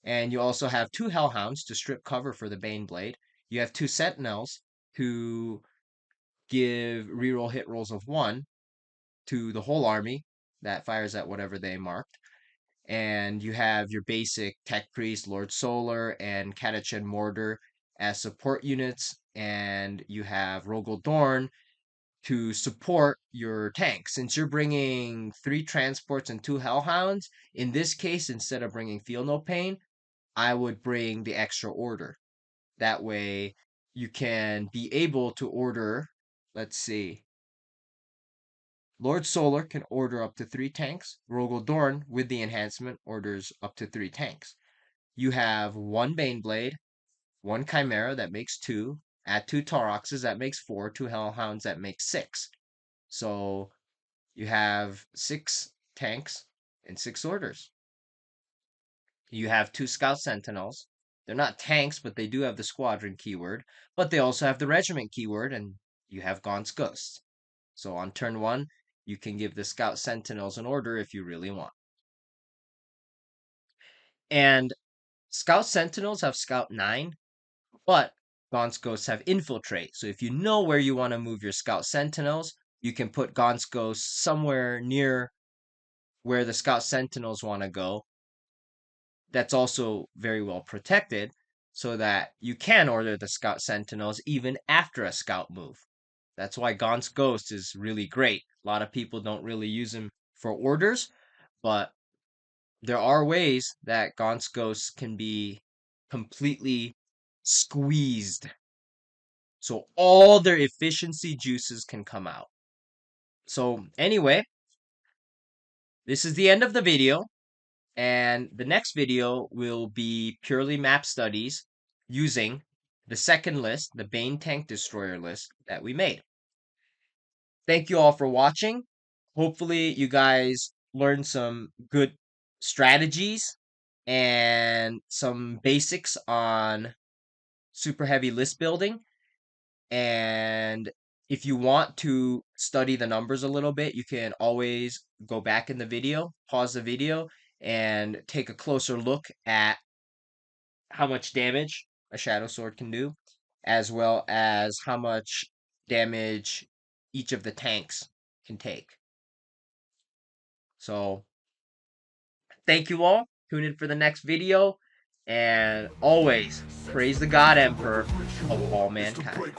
And you also have 2 Hellhounds to strip cover for the Baneblade. You have 2 Sentinels to give reroll hit rolls of 1 to the whole army that fires at whatever they marked. And you have your basic Tech Priest, Lord Solar, and Catachan Mortar as support units. And you have Rogaldorn to support your tank. Since you're bringing 3 transports and 2 Hellhounds, in this case, instead of bringing Feel No Pain, I would bring the extra order. That way, you can be able to order, let's see, Lord Solar can order up to 3 tanks. Rogaldorn, with the enhancement, orders up to 3 tanks. You have 1 Baneblade, 1 Chimera, that makes 2. Add 2 Tauroxes, that makes 4. 2 Hellhounds, that makes 6. So you have 6 tanks and 6 orders. You have 2 Scout Sentinels. They're not tanks, but they do have the squadron keyword. But they also have the regiment keyword, and you have Gaunt's Ghost. So on turn 1, you can give the Scout Sentinels an order if you really want. And Scout Sentinels have Scout 9, but Gaunt's Ghosts have Infiltrate. So if you know where you want to move your Scout Sentinels, you can put Gaunt's Ghosts somewhere near where the Scout Sentinels want to go. That's also very well protected so that you can order the Scout Sentinels even after a Scout move. That's why Gaunt's Ghost is really great. A lot of people don't really use him for orders, but there are ways that Gaunt's Ghost can be completely squeezed. So all their efficiency juices can come out. So anyway, this is the end of the video. And the next video will be purely map studies using the second list, the Bane Tank Destroyer list that we made. Thank you all for watching. Hopefully you guys learned some good strategies and some basics on super heavy list building. And if you want to study the numbers a little bit, you can always go back in the video, pause the video, and take a closer look at how much damage a Shadowsword can do, as well as how much damage each of the tanks can take. So, thank you all. Tune in for the next video. And always, praise the God Emperor of all mankind.